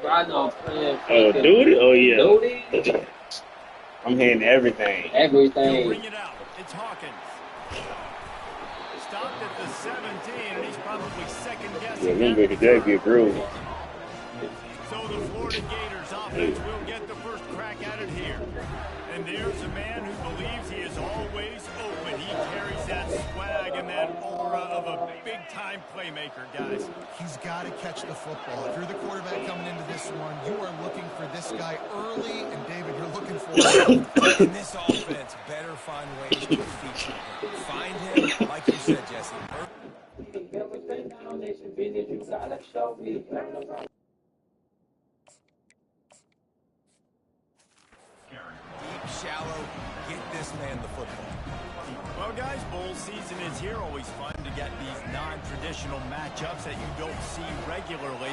I know playing Oh, fucking dude? Oh, yeah. duty, I'm hitting everything. He'll everything. bring it out. It's Hawkins. Stopped at the 17, and he's probably Yeah, second-guessing them that baby J be a return. groove. So the Florida Gators offense will get the first crack at it here. And there's a man who believes he is always open. He carries that swag and that aura of a big-time playmaker, guys. He's got to catch the football. If you're the quarterback coming into this one, you are looking for this guy early, and David, you're looking for him. In this offense, better find ways to feature him. Find him, like you said, Jesse. Deep, shallow, get this man the football. Well, guys, bowl season is here. Always fun to get these non-traditional matchups that you don't see regularly.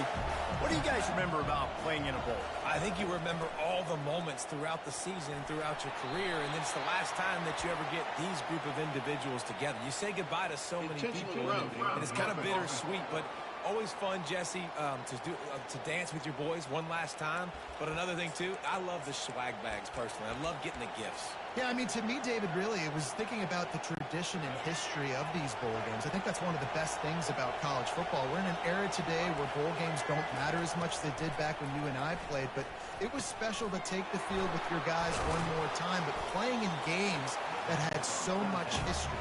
What do you guys remember about playing in a bowl? I think you remember all the moments throughout the season, throughout your career, and it's the last time that you ever get these group of individuals together. You say goodbye to so many people, and it's kind of bittersweet, but always fun, Jesse, to dance with your boys one last time. But another thing, too, I love the swag bags, personally. I love getting the gifts. Yeah, I mean, to me, David, really, it was thinking about the tradition and history of these bowl games. I think that's one of the best things about college football. We're in an era today where bowl games don't matter as much as they did back when you and I played, but it was special to take the field with your guys one more time, but playing in games that had so much history.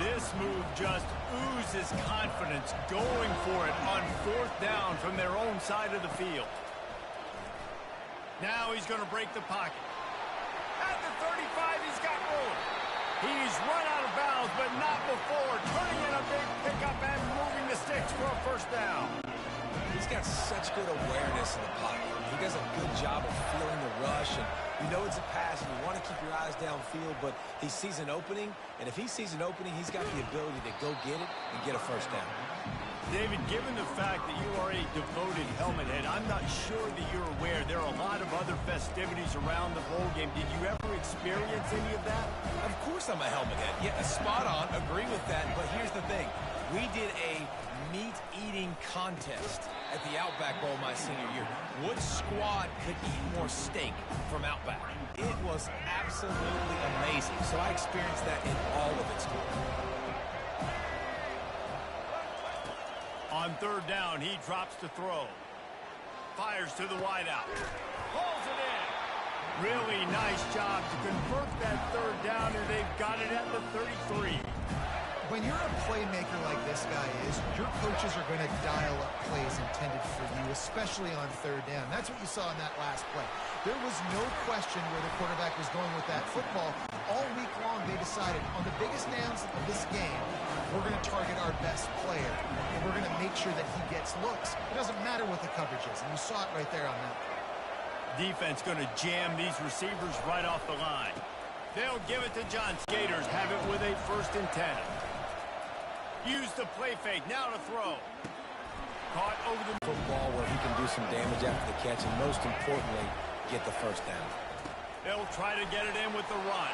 This move just oozes confidence, going for it on fourth down from their own side of the field. Now he's going to break the pocket. At the 35, he's got room. He's run out of bounds, but not before. Turning in a big pickup and moving the sticks for a first down. He's got such good awareness in the pocket. He does a good job of feeling the rush, and you know it's a pass, and you want to keep your eyes downfield, but he sees an opening, and if he sees an opening, he's got the ability to go get it and get a first down. David, given the fact that you are a devoted helmet head, I'm not sure that you're aware there are a lot of other festivities around the bowl game. Did you ever experience any of that? Of course I'm a helmet head. Yeah, spot on. Agree with that. But here's the thing. We did a meat-eating contest at the Outback Bowl my senior year. Which squad could eat more steak from Outback? It was absolutely amazing. So I experienced that in all of its glory. On third down, he drops to throw. Fires to the wideout. Pulls it in. Really nice job to convert that third down, and they've got it at the 33. When you're a playmaker like this guy is, your coaches are going to dial up plays intended for you, especially on third down. That's what you saw in that last play. There was no question where the quarterback was going with that football. All week long, they decided on the biggest downs of this game, we're going to target our best player, and we're going to make sure that he gets looks. It doesn't matter what the coverage is, and you saw it right there on that. Defense going to jam these receivers right off the line. They'll give it to Johnson. Gators have it with a 1st and 10. Use the play fake, now to throw. Caught over the football where he can do some damage after the catch, and most importantly, get the first down. They'll try to get it in with the run.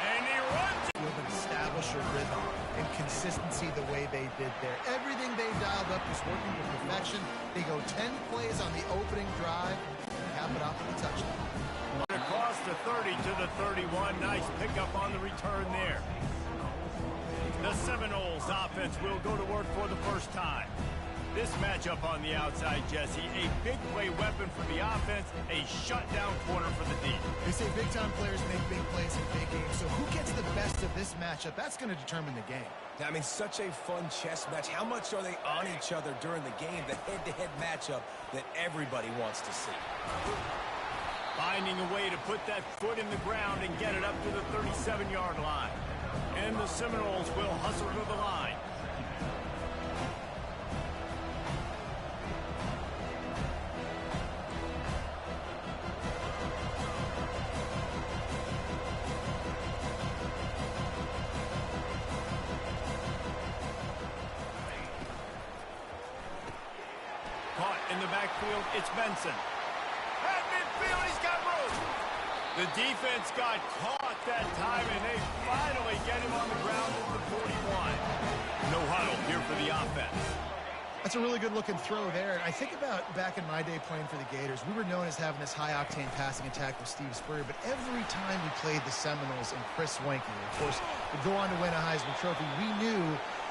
And he runs. Will establish a rhythm and consistency the way they did there. Everything they dialed up is working to perfection. They go 10 plays on the opening drive and cap it off with a touchdown. Across the 30 to the 31. Nice pickup on the return there. The Seminoles offense will go to work for the first time. This matchup on the outside, Jesse, a big play weapon for the offense, a shutdown corner for the D. They say big-time players make big plays in big games, so who gets the best of this matchup? That's going to determine the game. I mean, such a fun chess match. How much are they on each other during the game, the head-to-head matchup that everybody wants to see? Finding a way to put that foot in the ground and get it up to the 37-yard line. And the Seminoles will hustle to the line. Caught in the backfield, it's Benson. At midfield, he's got room. The defense got caught that time, and they finally get him on the ground at the 41. No huddle here for the offense. That's a really good-looking throw there. I think about back in my day playing for the Gators, we were known as having this high-octane passing attack with Steve Spurrier, but every time we played the Seminoles and Chris Swanky, of course, would go on to win a Heisman Trophy, we knew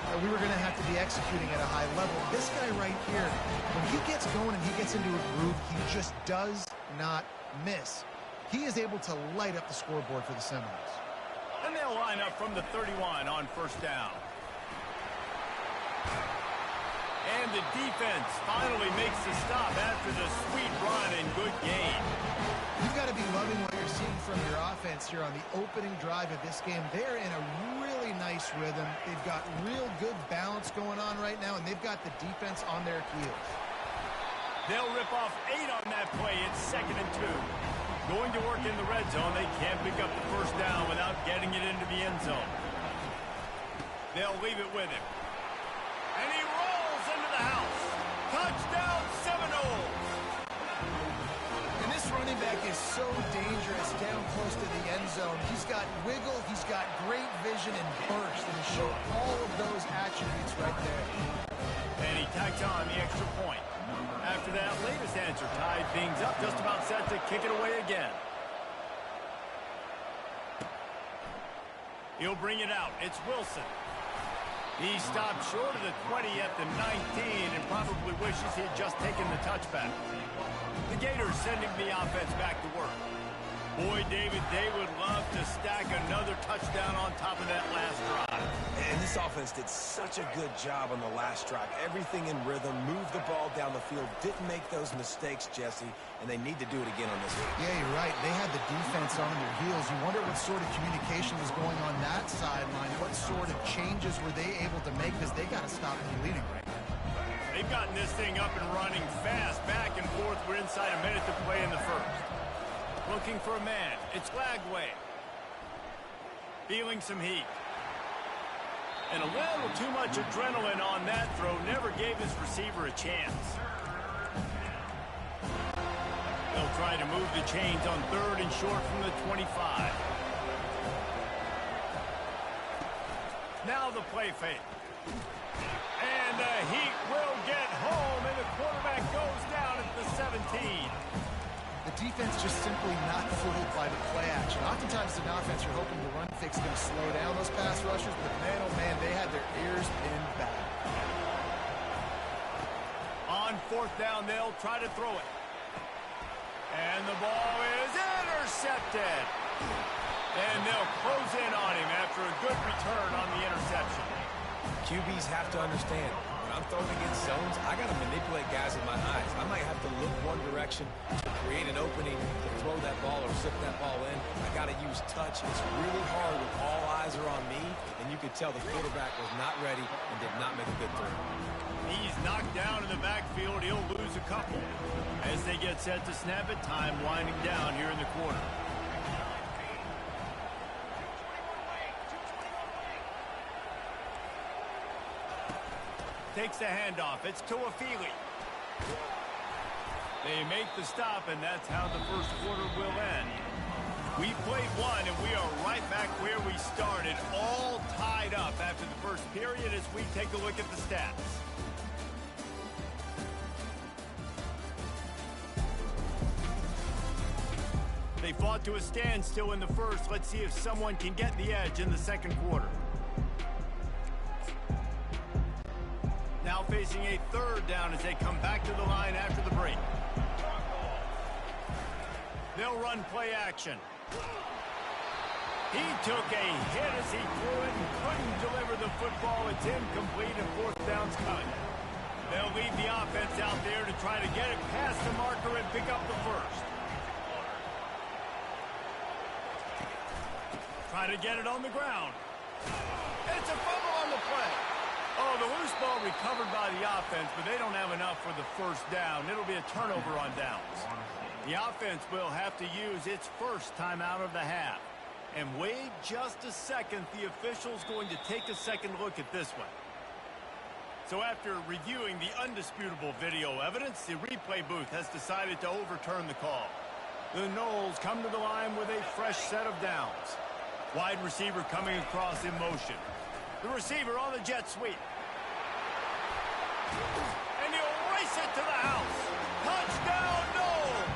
that we were going to have to be executing at a high level. This guy right here, when he gets going and he gets into a groove, he just does not miss. He is able to light up the scoreboard for the Seminoles. And they'll line up from the 31 on first down. And the defense finally makes the stop after the sweet run and good gain. You've got to be loving what you're seeing from your offense here on the opening drive of this game. They're in a really nice rhythm. They've got real good balance going on right now, and they've got the defense on their heels. They'll rip off 8 on that play. It's 2nd and 2. Going to work in the red zone. They can't pick up the first down without getting it into the end zone. They'll leave it with him. And he rolls into the house. Touchdown, Seminoles. And this running back is so dangerous down close to the end zone. He's got wiggle, he's got great vision and burst, and he showed all of those attributes right there. And he tacks on the extra point. After that latest answer tied things up, just about set to kick it away again. He'll bring it out. It's Wilson. He stopped short of the 20 at the 19 and probably wishes he had just taken the touchback. The Gators sending the offense back to work. Boy, David, they would love to stack another touchdown on top of that last drive. And this offense did such a good job on the last drive. Everything in rhythm, moved the ball down the field, didn't make those mistakes, Jesse, and they need to do it again on this one. Yeah, you're right. They had the defense on their heels. You wonder what sort of communication was going on that sideline. What sort of changes were they able to make, because they got to stop the bleeding right now. They've gotten this thing up and running fast, back and forth. We're inside a minute to play in the first. Looking for a man. It's Lagway. Feeling some heat. And a little too much adrenaline on that throw. Never gave his receiver a chance. They'll try to move the chains on 3rd and short from the 25. Now the play fake. And the heat will get home, and the quarterback goes down at the 17. The defense just simply not fooled by the play action. Oftentimes in offense, you're hoping the run fix is going to slow down those pass rushers, but man, oh man, they had their ears pinned back. On 4th down, they'll try to throw it. And the ball is intercepted. And they'll close in on him after a good return on the interception. QBs have to understand, when I'm throwing against zones, I got to manipulate guys with my eyes. I might have to look one direction to create an opening to throw that ball or zip that ball in. I got to use touch. It's really hard when all eyes are on me, and you could tell the quarterback was not ready and did not make a good throw. He's knocked down in the backfield. He'll lose a couple. As they get set to snap it, time winding down here in the quarter. Takes the handoff. It's to Afili. They make the stop, and that's how the first quarter will end. We played one, and we are right back where we started, all tied up after the first period as we take a look at the stats. They fought to a standstill in the first. Let's see if someone can get the edge in the second quarter. Now facing a 3rd down as they come back to the line after the break. They'll run play action. He took a hit as he threw it and couldn't deliver the football. It's incomplete and 4th down's coming. They'll leave the offense out there to try to get it past the marker and pick up the first. Try to get it on the ground. It's a fumble on the play. Oh, the loose ball recovered by the offense, but they don't have enough for the first down. It'll be a turnover on downs. The offense will have to use its first timeout of the half. And wait just a second, the official's going to take a second look at this one. So after reviewing the undisputable video evidence, the replay booth has decided to overturn the call. The Noles come to the line with a fresh set of downs. Wide receiver coming across in motion. The receiver on the jet sweep. And he'll race it to the house. Touchdown, Noles!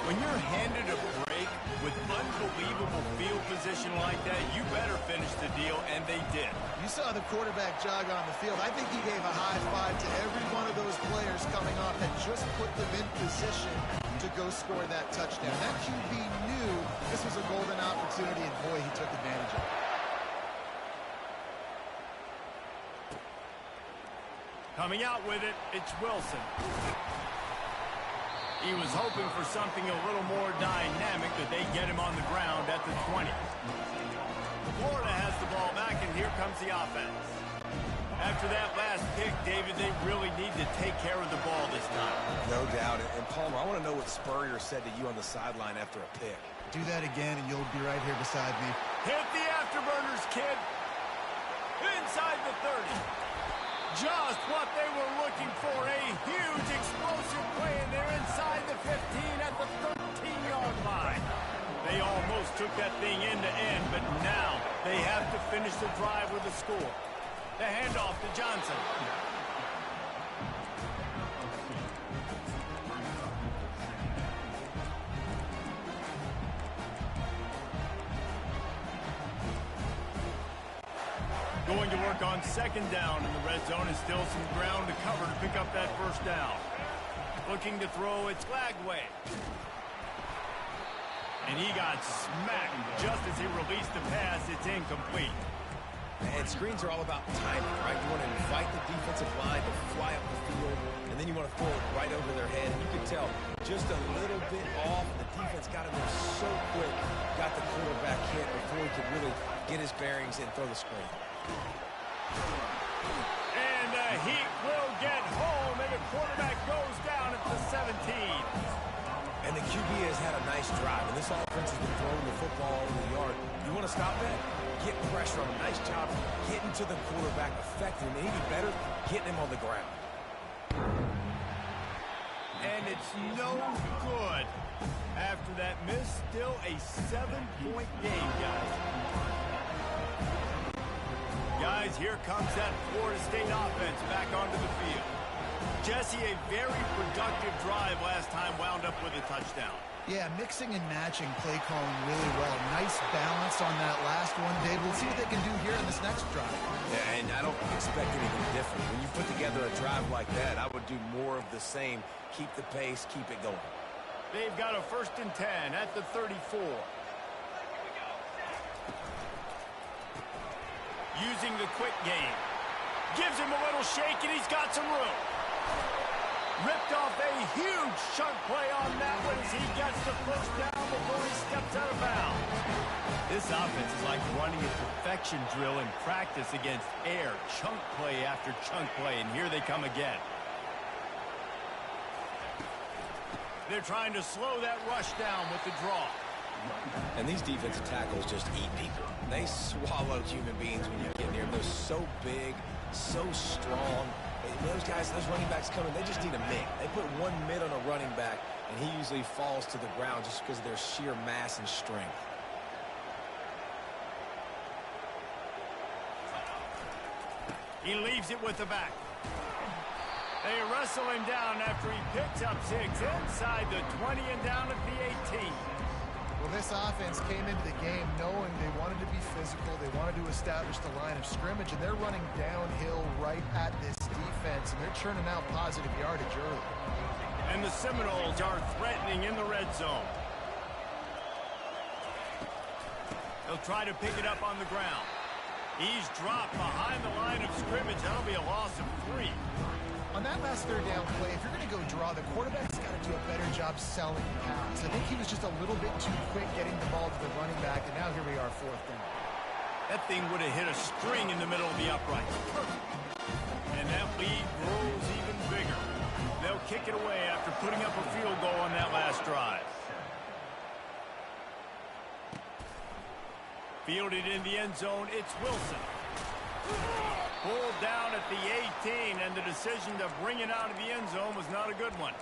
When you're handed a break with unbelievable field position like that, you better finish the deal, and they did. You saw the quarterback jog on the field. I think he gave a high five to every one of those players coming off that just put them in position to go score that touchdown. That QB knew this was a golden opportunity, and boy, he took advantage of it. Coming out with it, it's Wilson. He was hoping for something a little more dynamic, that they get him on the ground at the 20. Florida has the ball back, and here comes the offense. After that last pick, David, they really need to take care of the ball this time. No doubt. And Palmer, I want to know what Spurrier said to you on the sideline after a pick. Do that again, and you'll be right here beside me. Hit the afterburners, kid. Inside the 30. Just what they were looking for. A huge explosive play, and they're inside the 15 at the 13-yard line. They almost took that thing end to end, but now they have to finish the drive with a score. The handoff to Johnson. Going to work on second down in the red zone, and still some ground to cover to pick up that first down. Looking to throw, it's Lagway. And he got smacked just as he released the pass. It's incomplete. And screens are all about timing, right? You want to invite the defensive line to fly up the field, and then you want to throw it right over their head. And you can tell just a little bit off. The defense got him there so quick, got the quarterback hit before he could really get his bearings and throw the screen. And the Heat will get home, and the quarterback goes down at the 17. And the QB has had a nice drive, and this offense has been throwing the football all over the yard. You want to stop that? Get pressure on him. Nice job getting to the quarterback, affecting him. Even better, getting him on the ground. And it's no good. After that miss, still a 7-point game, guys. Guys, here comes that Florida State offense back onto the field. Jesse, a very productive drive last time, wound up with a touchdown. Yeah, mixing and matching play calling really well. Nice balance on that last one, Dave. We'll see what they can do here in this next drive. Yeah, and I don't expect anything different. When you put together a drive like that, I would do more of the same. Keep the pace, keep it going. They've got a 1st and 10 at the 34. Using the quick game. Gives him a little shake, and he's got some room. Ripped off a huge chunk play on that one as he gets the first down before he steps out of bounds. This offense is like running a perfection drill in practice against air. Chunk play after chunk play, and here they come again. They're trying to slow that rush down with the draw. And these defensive tackles just eat people. They swallow human beings when you get near them. They're so big, so strong. Those guys, those running backs coming, they just need a mid. They put one mid on a running back, and he usually falls to the ground just because of their sheer mass and strength. He leaves it with the back. They wrestle him down after he picks up 6 inside the 20 and down at the 18. Well, this offense came into the game knowing they wanted to be physical. They wanted to establish the line of scrimmage, and they're running downhill right at this defense, and they're churning out positive yardage early. And the Seminoles are threatening in the red zone. They'll try to pick it up on the ground. He's dropped behind the line of scrimmage. That'll be a loss of 3. On that last third down play, if you're going to go draw, the quarterback's got to do a better job selling the pass. I think he was just a little bit too quick getting the ball to the running back, and now here we are, 4th down. That thing would have hit a string in the middle of the upright. And that lead grows even bigger. They'll kick it away after putting up a field goal on that last drive. Fielded in the end zone, it's Wilson. Pulled down at the 18, and the decision to bring it out of the end zone was not a good one.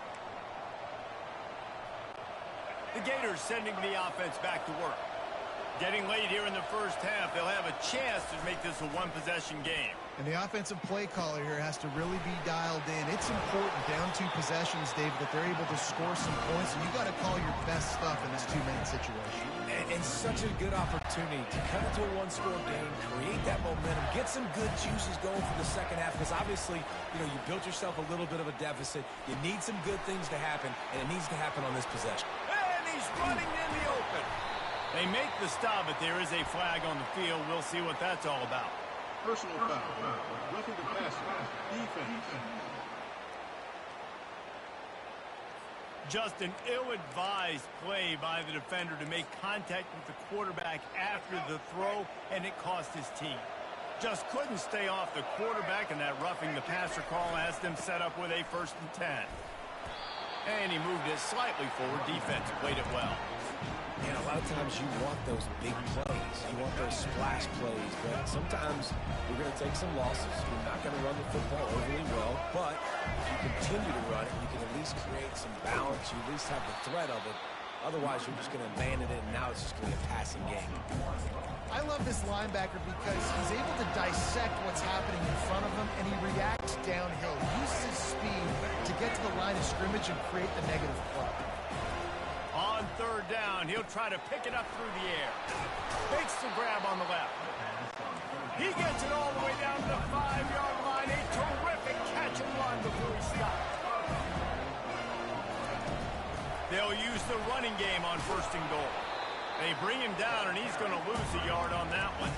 The Gators sending the offense back to work. Getting late here in the first half, they'll have a chance to make this a one-possession game. And the offensive play caller here has to really be dialed in. It's important, down 2 possessions, David, that they're able to score some points, and you got to call your best stuff in this 2-minute situation. And such a good opportunity to cut into a one-score game, create that momentum, get some good juices going for the second half, because obviously, you built yourself a little bit of a deficit. You need some good things to happen, and it needs to happen on this possession. And he's running in the open. They make the stop, but there is a flag on the field. We'll see what that's all about. Personal foul. Roughing the passer. Defense. Just an ill-advised play by the defender to make contact with the quarterback after the throw, and it cost his team. Just couldn't stay off the quarterback, and that roughing the passer call has them set up with a 1st and 10. And he moved it slightly forward. Defense played it well. And a lot of times you want those big plays. You want those splash plays. But sometimes you're going to take some losses. You're not going to run the football overly well. But if you continue to run it, you can at least create some balance. You at least have the threat of it. Otherwise, you're just going to abandon it, and now it's just going to be a passing game. I love this linebacker because he's able to dissect what's happening in front of him, and he reacts downhill. He uses his speed to get to the line of scrimmage and create the negative play. On 3rd down, he'll try to pick it up through the air. Makes the grab on the left. He gets it all the way down to the 5-yard line. A terrific catch and run before he stops. They'll use the running game on 1st and goal. They bring him down, and he's going to lose a yard on that one.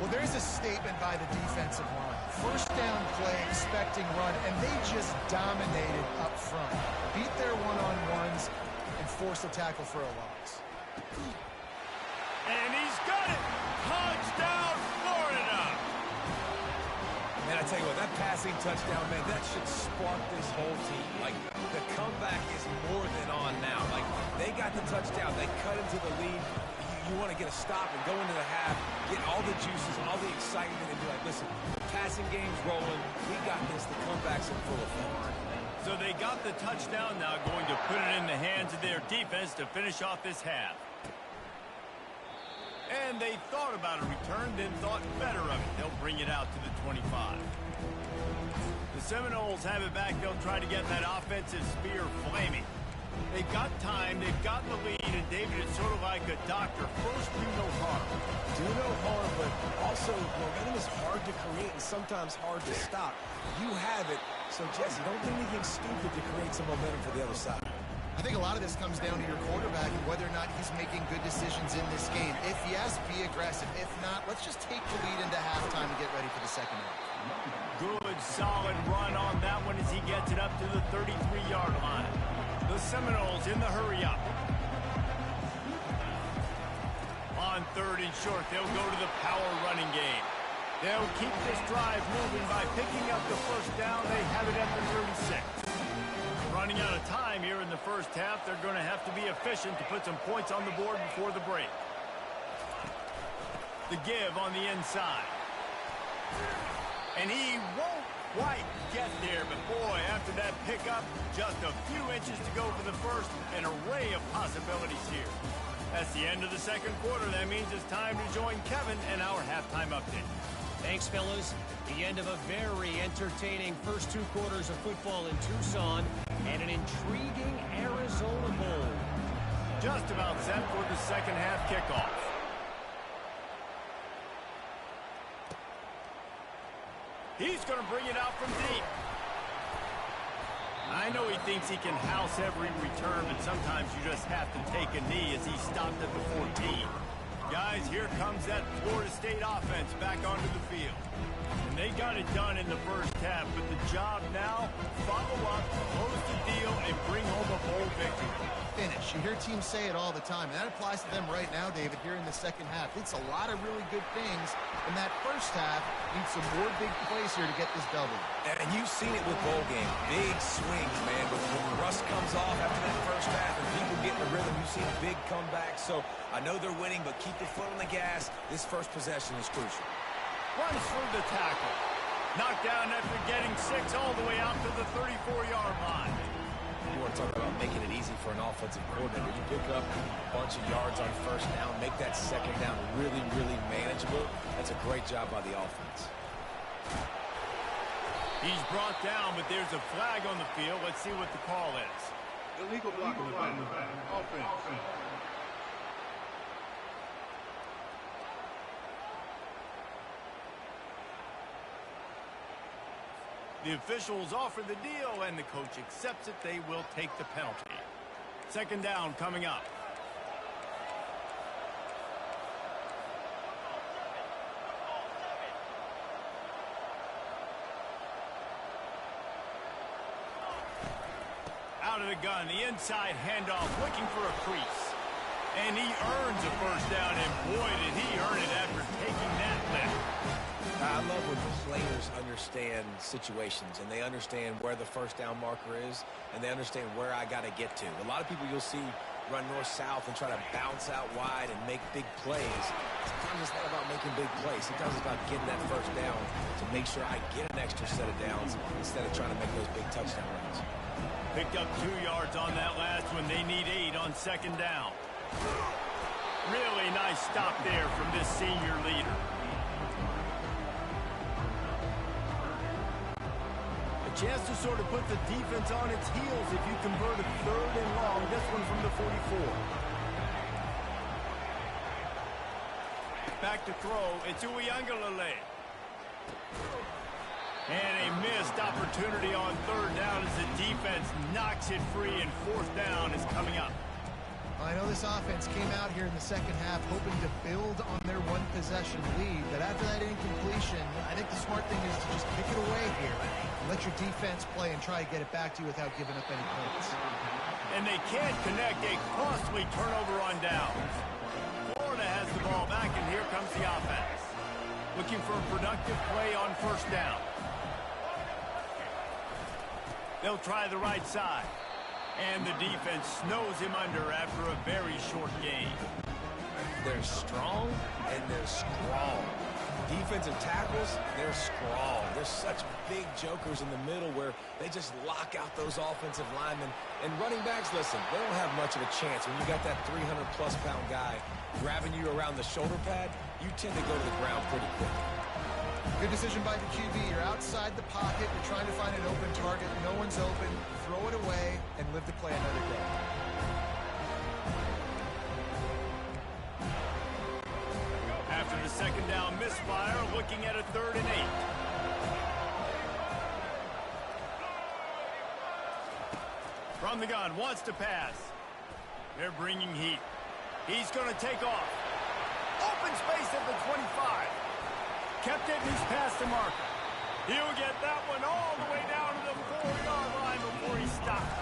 Well, there's a statement by the defensive line. 1st down play, expecting run, and they just dominated up front. Beat their one-on-ones and forced a tackle for a loss. And he's got it! Touchdown, Florida! Man, I tell you what, that passing touchdown, man, that should spark this whole team. Like, the comeback is more than on now. Like, they got the touchdown. They cut into the lead. You want to get a stop and go into the half, get all the juices, all the excitement, and be like, listen, the passing game's rolling. We got this. The comeback's in full effect. So they got the touchdown, now going to put it in the hands of their defense to finish off this half. And they thought about a return, then thought better of it. They'll bring it out to the 25. The Seminoles have it back. They'll try to get that offensive spear flaming. They've got time, they've got the lead, and David, it's sort of like a doctor. First, do no harm. Do no harm, but also momentum is hard to create and sometimes hard to stop. You have it, so Jesse, don't do anything stupid to create some momentum for the other side. I think a lot of this comes down to your quarterback and whether or not he's making good decisions in this game. If yes, be aggressive. If not, let's just take the lead into halftime and get ready for the second half. Good, solid run on that one as he gets it up to the 33-yard line. The Seminoles in the hurry-up. On 3rd and short, they'll go to the power running game. They'll keep this drive moving by picking up the 1st down. They have it at the 36. Running out of time here in the 1st half. They're going to have to be efficient to put some points on the board before the break. The give on the inside. And he won't quite get there, but boy, after that pickup, just a few inches to go for the 1st. An array of possibilities here. That's the end of the 2nd quarter. That means it's time to join Kevin and our halftime update. Thanks, fellas. The end of a very entertaining first 2 quarters of football in Tucson and an intriguing Arizona Bowl. Just about set for the 2nd half kickoff. He's going to bring it out from deep. I know he thinks he can house every return, but sometimes you just have to take a knee as he stopped at the 14. Guys, here comes that Florida State offense back onto the field. And they got it done in the 1st half, but the job now, follow up, close the deal, and bring home a bowl victory. Finish. You hear teams say it all the time, and that applies to them right now, David, here in the 2nd half. It's a lot of really good things, and that 1st half needs some more big plays here to get this double. And you've seen it with bowl game. Big swings, man. When the rust comes off after that 1st half and people get in the rhythm, you see big comebacks. So I know they're winning, but keep your foot on the gas. This 1st possession is crucial. Runs for the tackle. Knocked down after getting 6 all the way out to the 34-yard line. You want to talk about making it easy for an offensive coordinator. You pick up a bunch of yards on 1st down, make that 2nd down really, really manageable. That's a great job by the offense. He's brought down, but there's a flag on the field. Let's see what the call is. Illegal block in the back. Offense. The officials offer the deal, and the coach accepts it. They will take the penalty. Second down coming up. Out of the gun, the inside handoff, looking for a crease. And he earns a first down, and boy, did he earn it after taking that lift. I love when players understand situations, and they understand where the first down marker is, and they understand where I got to get to. A lot of people you'll see run north-south and try to bounce out wide and make big plays. Sometimes it's not about making big plays. Sometimes it's about getting that first down to make sure I get an extra set of downs instead of trying to make those big touchdown runs. Picked up 2 yards on that last one. They need 8 on second down. Really nice stop there from this senior leader. A chance to sort of put the defense on its heels if you convert a third and long. This one from the 44. Back to throw. It's Uiagalelei. And a missed opportunity on third down as the defense knocks it free, and fourth down is coming up. I know this offense came out here in the second half hoping to build on their one-possession lead, but after that incompletion, I think the smart thing is to just kick it away here. Let your defense play and try to get it back to you without giving up any points. And they can't connect. A costly turnover on downs. Florida has the ball back, and here comes the offense. Looking for a productive play on first down. They'll try the right side. And the defense snows him under after a very short game. They're strong and they're strong. Defensive tackles, they're strong. They're such big jokers in the middle where they just lock out those offensive linemen. And running backs, listen, they don't have much of a chance. When you got that 300-plus pound guy grabbing you around the shoulder pad, you tend to go to the ground pretty quick. Good decision by the QB. You're outside the pocket. You're trying to find an open target. No one's open. Throw it away and live to play another day. After the second down misfire, looking at a 3rd and 8. From the gun, wants to pass. They're bringing heat. He's going to take off. Open space at the 25. Kept it, and he's past the marker. He'll get that one all the way down to the 4-yard line before he stops.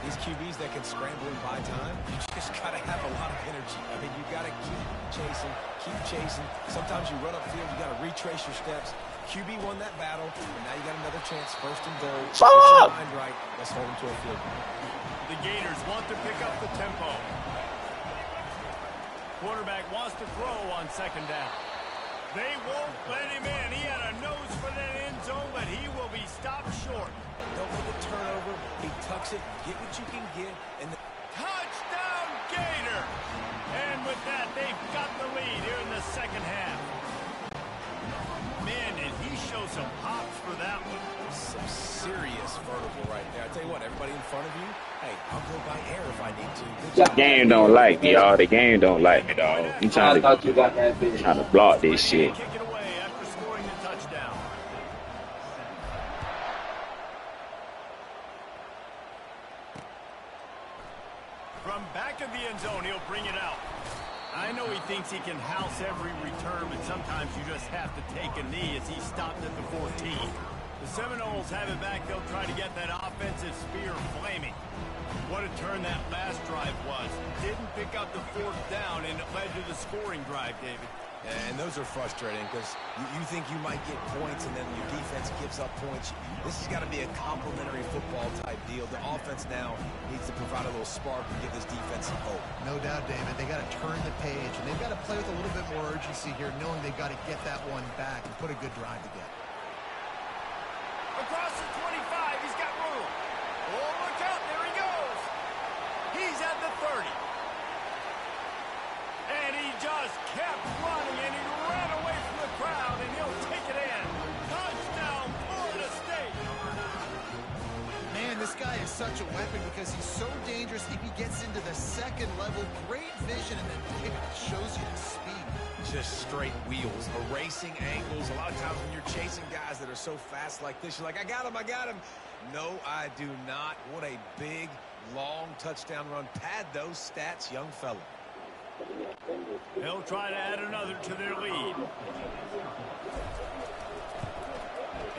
These QBs that can scramble and buy time, you just got to have a lot of energy. I mean, you got to keep chasing. Sometimes you run upfield, you got to retrace your steps. QB won that battle, and now you got another chance, first and goal. Get your mind right. Let's hold him to a field goal. The Gators want to pick up the tempo. Quarterback wants to throw on second down. They won't let him in. He had a nose for that end zone, but he will be stopped short. Don't make a turnover. He tucks it. Get what you can get. And touchdown, Gator! And with that, they've got the lead here in the second half. Man, did he show some hops for that one. Some serious vertical right there. I tell you what, everybody in front of you, hey, I'll go by air if I need to. The game don't like me, y'all. The game don't like me, dog. I'm trying to block this shit. Kick it away after scoring the touchdown. From back of the end zone, he'll bring it out. I know he thinks he can house every return, but sometimes you just have to take a knee as he stopped at the 14. The Seminoles have it back. They'll try to get that offensive spear flaming. What a turn that last drive was. Didn't pick up the 4th down, and it led to the scoring drive, David. And those are frustrating because you think you might get points and then your defense gives up points. This has got to be a complementary football type deal. The offense now needs to provide a little spark and give this defense some hope. No doubt, David. They got to turn the page, and they've got to play with a little bit more urgency here, knowing they've got to get that one back and put a good drive together. Across the 25, he's got room. Oh, look out, there he goes. He's at the 30. And he just kept running, and he ran away from the crowd, and he'll take it in. Touchdown, Florida State. weapon because he's so dangerous if he gets into the second level. Great vision, and then it shows you the speed. Just straight wheels, erasing angles. A lot of times when you're chasing guys that are so fast like this, you're like, I got him, I got him. No, I do not. What a big, long touchdown run. Pad those stats, young fella. They'll try to add another to their lead.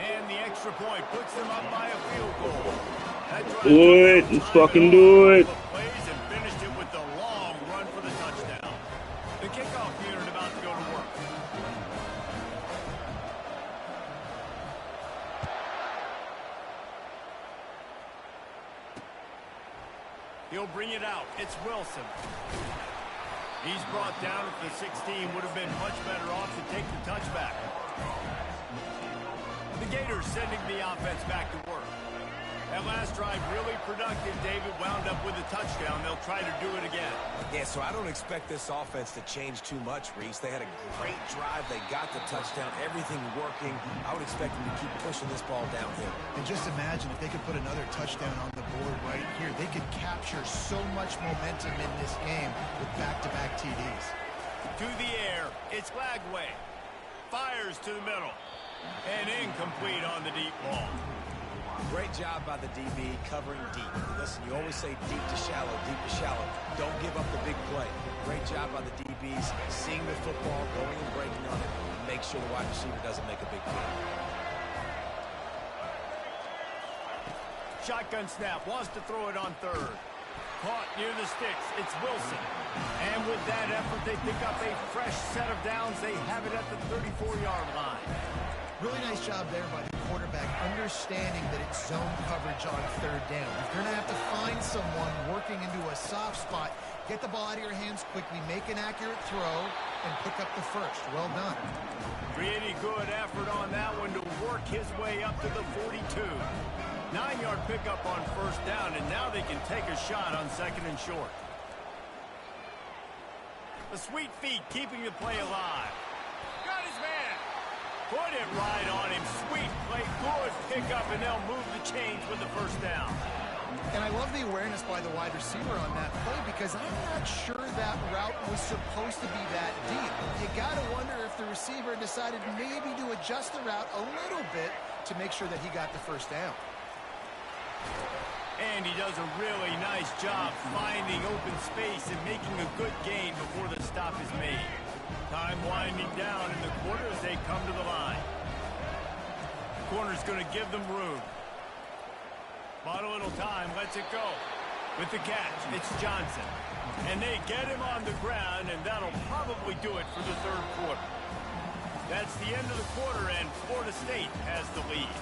And the extra point puts them up by a field goal. Do it. Let's fucking do it. Plays and finished it with the long run for the touchdown. The kickoff unit about to go to work. He'll bring it out. It's Wilson. He's brought down at the 16. Would have been much better off to take the touchback. The Gators sending the offense back to work. That last drive really productive. David wound up with a touchdown. They'll try to do it again. Yeah, so I don't expect this offense to change too much, Reese. They had a great drive. They got the touchdown. Everything working. I would expect them to keep pushing this ball downhill. And just imagine if they could put another touchdown on the board right here. They could capture so much momentum in this game with back-to-back TDs. To the air. It's Lagway. Fires to the middle. And incomplete on the deep ball. Great job by the DB covering deep. Listen, you always say deep to shallow, deep to shallow. Don't give up the big play. Great job by the DBs, seeing the football, going and breaking on it, and make sure the wide receiver doesn't make a big play. Shotgun snap, wants to throw it on third. Caught near the sticks, it's Wilson. And with that effort, they pick up a fresh set of downs. They have it at the 34-yard line. Really nice job there by the quarterback, understanding that it's zone coverage on third down. If you're going to have to find someone working into a soft spot, get the ball out of your hands quickly, make an accurate throw, and pick up the first. Well done. Pretty good effort on that one to work his way up to the 42. 9-yard pickup on first down, and now they can take a shot on second and short. The sweet feet keeping the play alive. Got his man. Put it right on him. Sweet play. Good pickup, and they'll move the chains with the first down. And I love the awareness by the wide receiver on that play because I'm not sure that route was supposed to be that deep. You got to wonder if the receiver decided maybe to adjust the route a little bit to make sure that he got the first down. And he does a really nice job finding open space and making a good gain before the stop is made. Time winding down in the quarter as they come to the line. Corner's going to give them room. Bought a little time, lets it go. With the catch, it's Johnson. And they get him on the ground, and that'll probably do it for the third quarter. That's the end of the quarter, and Florida State has the lead.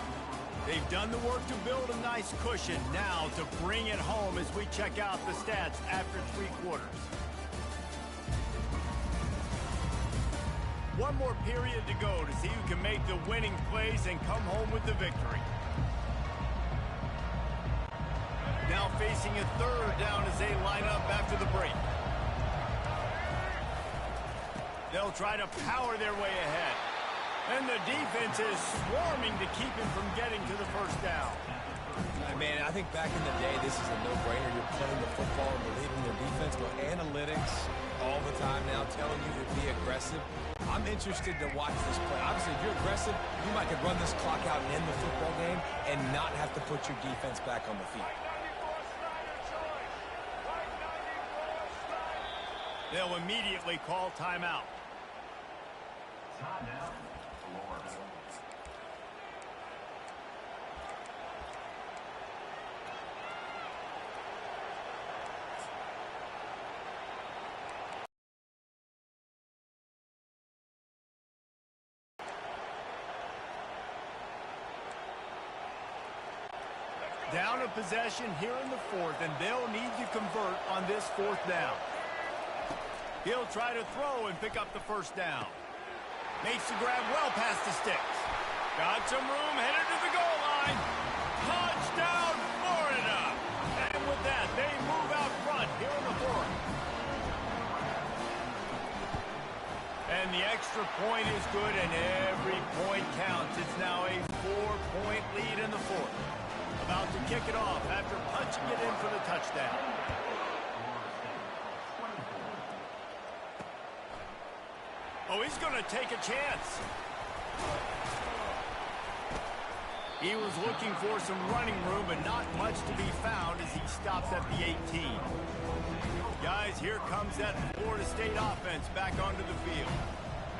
They've done the work to build a nice cushion. Now to bring it home as we check out the stats after 3 quarters. One more period to go to see who can make the winning plays and come home with the victory. Now facing a third down as they line up after the break. They'll try to power their way ahead. And the defense is swarming to keep him from getting to the first down. Man, I think back in the day, this is a no-brainer. You're playing the football and believing in your defense, but analytics all the time now telling you to be aggressive. I'm interested to watch this play. Obviously, if you're aggressive, you might could run this clock out and end the football game and not have to put your defense back on the field. They'll immediately call timeout. Down a possession here in the fourth, and they'll need to convert on this fourth down. He'll try to throw and pick up the first down. Makes the grab well past the sticks. Got some room, headed to the goal line. Touchdown, Florida! And with that, they move out front here in the fourth. And the extra point is good, and every point counts. It's now a 4-point lead in the fourth. About to kick it off after punching it in for the touchdown. Oh, he's going to take a chance. He was looking for some running room, but not much to be found as he stops at the 18. Guys, here comes that Florida State offense back onto the field.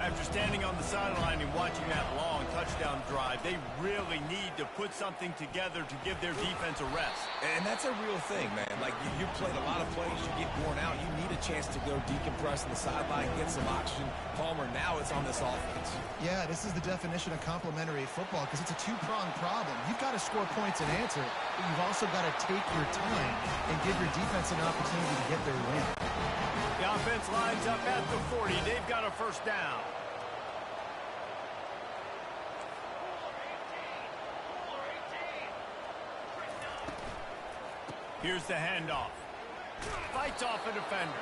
After standing on the sideline and watching that long touchdown drive, they really need to put something together to give their defense a rest. And that's a real thing, man. Like, you played a lot of plays, you get worn out, you need a chance to go decompress on the sideline, get some oxygen. Palmer, now it's on this offense. Yeah, this is the definition of complementary football because it's a two-pronged problem. You've got to score points and answer, but you've also got to take your time and give your defense an opportunity to get their win. The offense lines up at the 40. They've got a first down. Here's the handoff. Fights off a defender.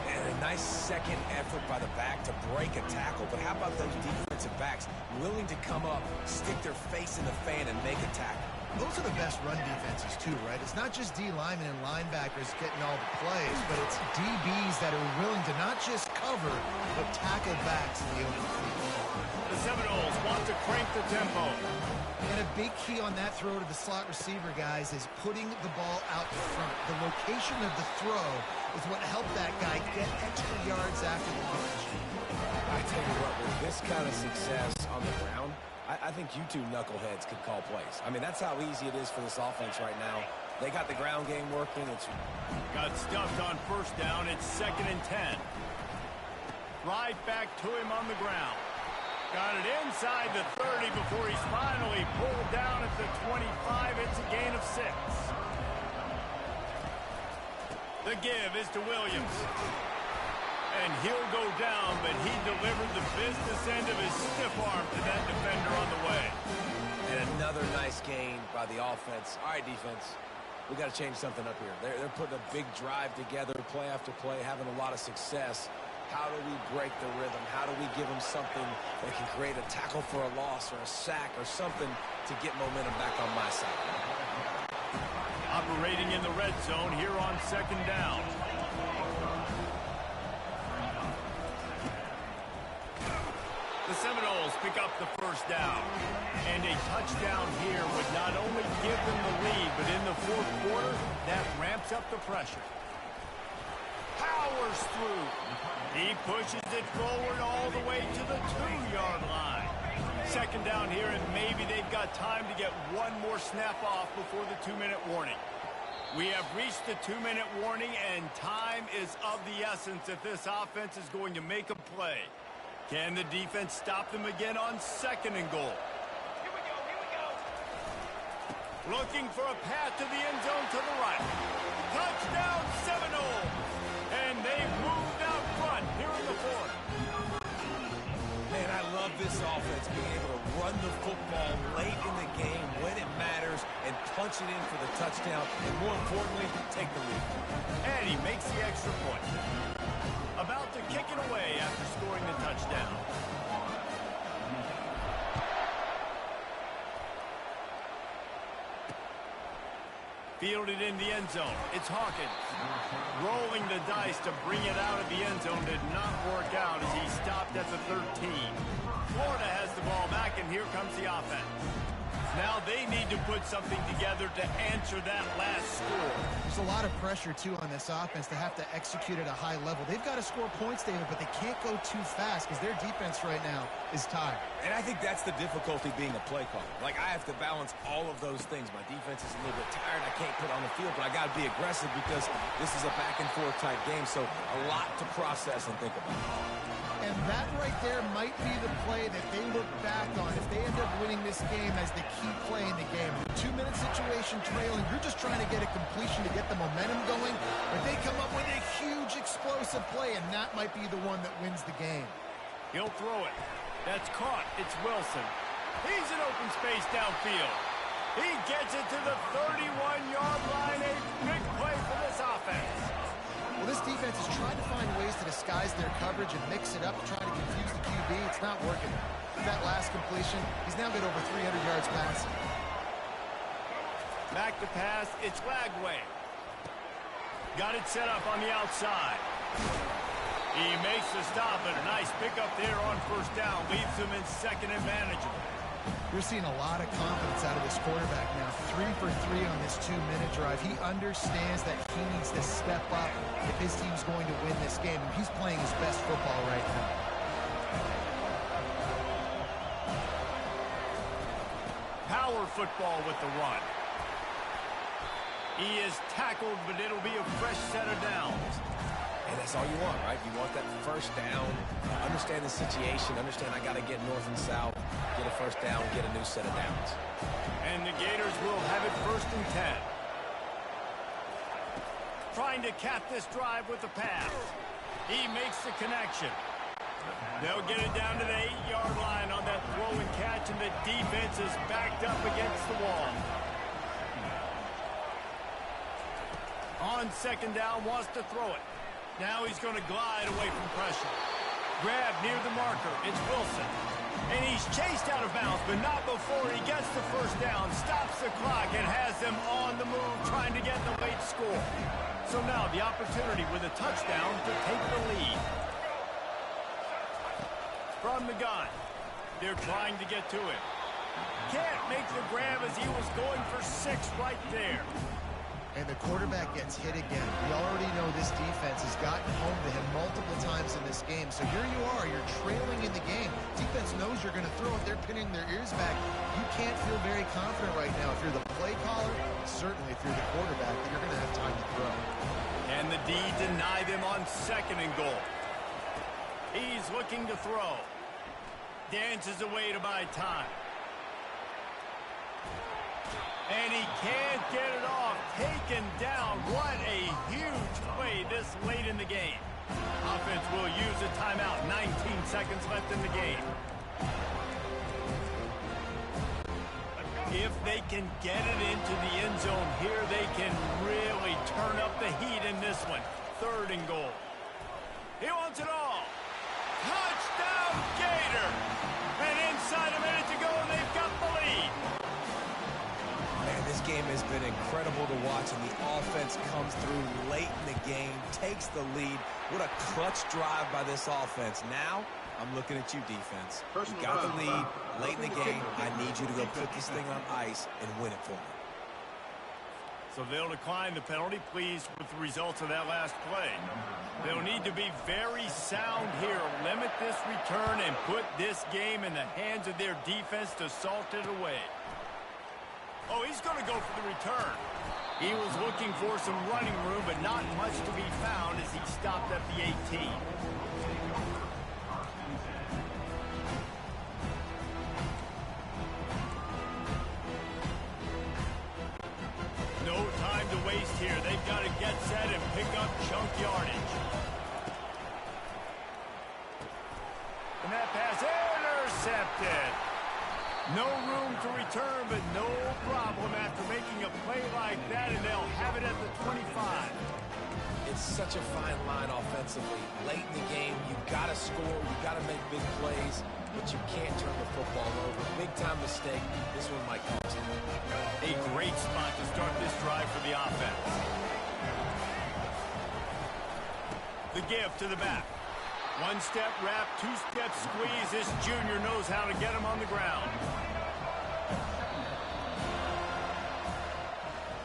And a nice second effort by the back to break a tackle. But how about those defensive backs willing to come up, stick their face in the fan, and make a tackle? Those are the best run defenses, too, right? It's not just D linemen and linebackers getting all the plays, but it's DBs that are willing to not just cover, but tackle backs in the open field. The Seminoles want to crank the tempo. And a big key on that throw to the slot receiver, guys, is putting the ball out in front. The location of the throw is what helped that guy get extra yards after the catch. I tell you what, with this kind of success on the ground, I think you two knuckleheads could call plays. I mean, that's how easy it is for this offense right now. They got the ground game working. It's got stuffed on first down. It's 2nd and 10. Right back to him on the ground. Got it inside the 30 before he's finally pulled down at the 25. It's a gain of 6. The give is to Williams. And he'll go down, but he delivered the business end of his stiff arm to that defender on the way. And another nice gain by the offense. All right, defense, we got to change something up here. They're putting a big drive together, play after play, having a lot of success. How do we break the rhythm? How do we give them something that can create a tackle for a loss or a sack or something to get momentum back on my side? Operating in the red zone here on 2nd down. The Seminoles pick up the first down. And a touchdown here would not only give them the lead, but in the 4th quarter, that ramps up the pressure. Powers through. He pushes it forward all the way to the 2-yard line. 2nd down here, and maybe they've got time to get one more snap off before the 2-minute warning. We have reached the 2-minute warning, and time is of the essence if this offense is going to make a play. Can the defense stop them again on 2nd and goal? Here we go. Looking for a path to the end zone to the right. Touchdown Seminoles! And they've moved out front here in the 4th. Man, I love this offense being able to run the football late in the game when it matters and punch it in for the touchdown, and more importantly, take the lead. And he makes the extra point. About to kick it away after scoring the touchdown. Fielded in the end zone. It's Hawkins. Rolling the dice to bring it out of the end zone did not work out as he stopped at the 13. Florida has the ball back, and here comes the offense. Now they need to put something together to answer that last score. There's a lot of pressure, too, on this offense to have to execute at a high level. They've got to score points, David, but they can't go too fast because their defense right now is tired. And I think that's the difficulty being a play caller. Like, I have to balance all of those things. My defense is a little bit tired. I can't put on the field, but I got to be aggressive because this is a back-and-forth type game, so a lot to process and think about. And that right there might be the play that they look back on if they end up winning this game as the key play in the game. The 2-minute situation trailing, you're just trying to get a completion to get the momentum going, but they come up with a huge explosive play, and that might be the one that wins the game. He'll throw it. That's caught. It's Wilson. He's in open space downfield. He gets it to the 31-yard line. A big play for this offense. Well, this defense is trying to find ways to disguise their coverage and mix it up, trying to confuse the QB. It's not working. That last completion, he's now got over 300 yards passing. Back to pass. It's Lagway. Got it set up on the outside. He makes the stop, and a nice pickup there on first down. Leaves him in second and manageable. You're seeing a lot of confidence out of this quarterback now. 3 for 3 on this 2-minute drive. He understands that he needs to step up if his team's going to win this game. And he's playing his best football right now. Power football with the run. He is tackled, but it'll be a fresh set of downs. And that's all you want, right? You want that first down, understand the situation, understand I got to get north and south, get a first down, get a new set of downs. And the Gators will have it 1st and 10. Trying to cap this drive with the pass. He makes the connection. They'll get it down to the 8-yard line on that throw and catch, and the defense is backed up against the wall. On 2nd down, wants to throw it. Now he's going to glide away from pressure. Grab near the marker. It's Wilson. And he's chased out of bounds, but not before he gets the first down, stops the clock, and has them on the move trying to get the late score. So now the opportunity with a touchdown to take the lead. From the gun. They're trying to get to it. Can't make the grab as he was going for 6 right there. And the quarterback gets hit again. We already know this defense has gotten home to him multiple times in this game. So here you are, you're trailing in the game. Defense knows you're going to throw it. They're pinning their ears back. You can't feel very confident right now if you're the play caller, certainly if you're the quarterback, that you're going to have time to throw. And the D deny them on 2nd and goal. He's looking to throw. Dances away to buy time. And he can't get it off. Taken down. What a huge play this late in the game. Offense will use a timeout. 19 seconds left in the game. If they can get it into the end zone here, they can really turn up the heat in this one. 3rd and goal. He wants it all. Touchdown, Gator. And inside a minute to go, and they've got the lead. Man, this game has been incredible to watch, and the offense comes through late in the game, takes the lead. What a clutch drive by this offense. Now, I'm looking at you, defense. You got the lead late in the game. I need you to go put this thing on ice and win it for me. So they'll decline the penalty, pleased with the results of that last play. They'll need to be very sound here, limit this return, and put this game in the hands of their defense to salt it away. Oh, he's going to go for the return. He was looking for some running room, but not much to be found as he stopped at the 18. No time to waste here. They've got to get set and pick up chunk yardage. And that pass intercepted. No room to return, but no problem after making a play like that, and they'll have it at the 25. It's such a fine line offensively. Late in the game, you've got to score, you've got to make big plays, but you can't turn the football over. Big-time mistake. This one might cost you. A great spot to start this drive for the offense. The give to the back. One-step wrap, two-step squeeze. This junior knows how to get him on the ground.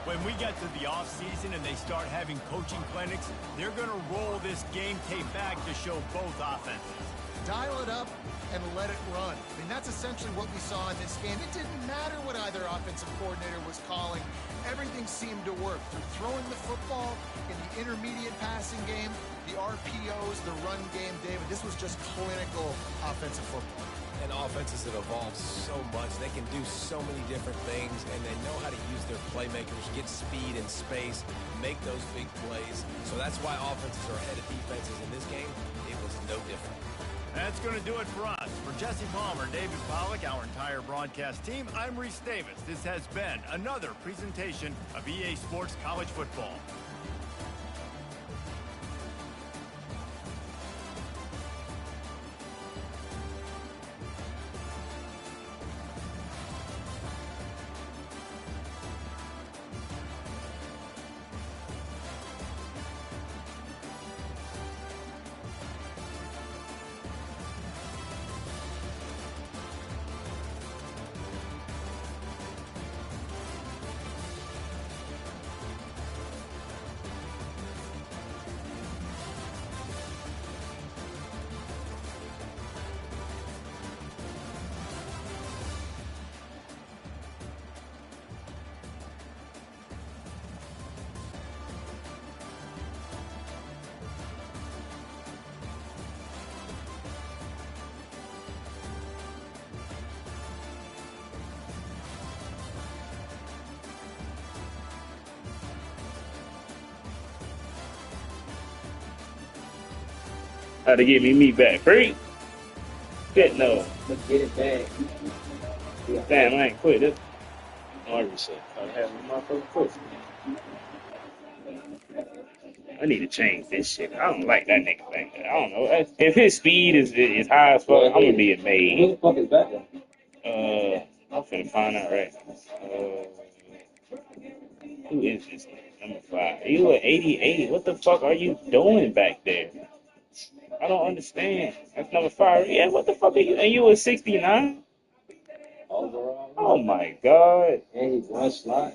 When we get to the offseason and they start having coaching clinics, they're going to roll this game tape back to show both offenses. Dial it up and let it run. I mean, that's essentially what we saw in this game. It didn't matter what either offensive coordinator was calling. Everything seemed to work. Through throwing the football in the intermediate passing game, the RPOs, the run game, David, this was just clinical offensive football. And offenses have evolved so much. They can do so many different things, and they know how to use their playmakers, get speed and space, make those big plays. So that's why offenses are ahead of defenses. In this game, it was no different. That's going to do it for us. For Jesse Palmer, David Pollack, our entire broadcast team, I'm Reese Davis. This has been another presentation of EA Sports College Football. How to get me meat back free? Shit, no. Let's get it back. Damn, I ain't quit this. I have my motherfucking foot. I need to change this shit. I don't like that nigga thing. I don't know. If his speed is high as fuck, I'm gonna be Who amazed. the fuck is back there? I'm finna find out right now. Who is this nigga? Number 5. You at 88. What the fuck are you doing back there? I don't understand. That's number 5. Yeah, what the fuck are you? And you a 69? Overall. Oh my god. And he's one slot.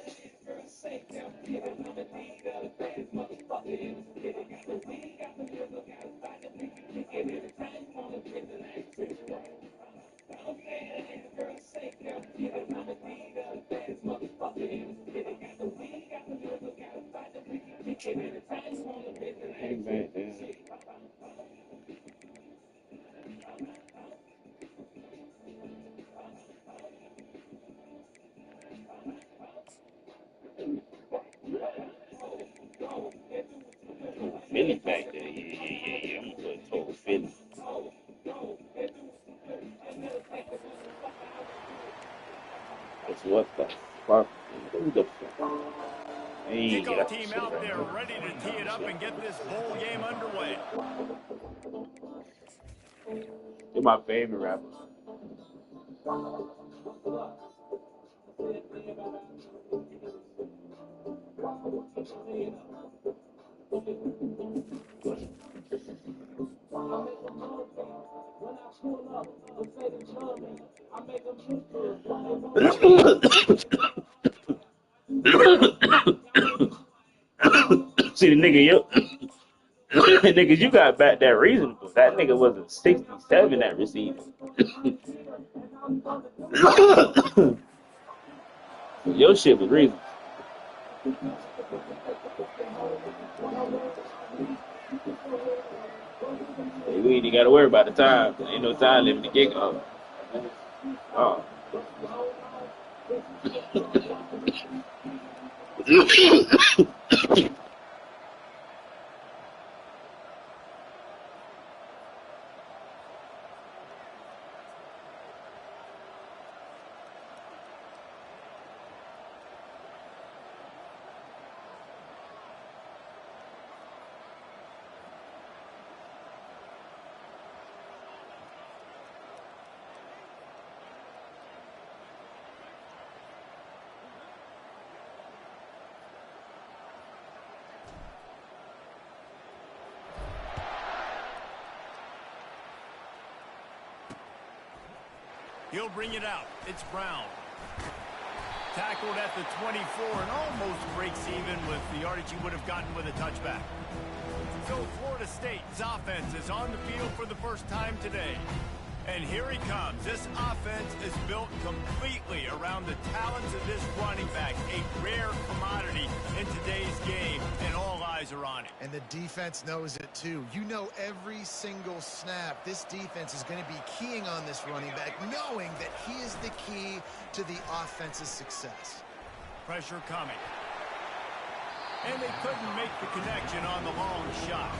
Hang back there. Philly back there. Yeah. I'm gonna put total Philly. Cause what the fuck? Who the fuck? Hey, Kickoff team out there ready to tee it up and get this bowl game underway. You're my favorite rapper. See the nigga, niggas, you got back that reasonable. That nigga was a 67 at receiver. Your shit was reasonable. Hey, we ain't even gotta worry about the time. Ain't no time limit to kick off. Oh. He'll bring it out. It's Brown. Tackled at the 24 and almost breaks even with the yardage he would have gotten with a touchback. So Florida State's offense is on the field for the first time today. And here he comes. This offense is built completely around the talents of this running back, a rare commodity in today's game, and all eyes are on it. And the defense knows it too. You know every single snap, this defense is going to be keying on this running back, knowing that he is the key to the offense's success. Pressure coming. And they couldn't make the connection on the long shot.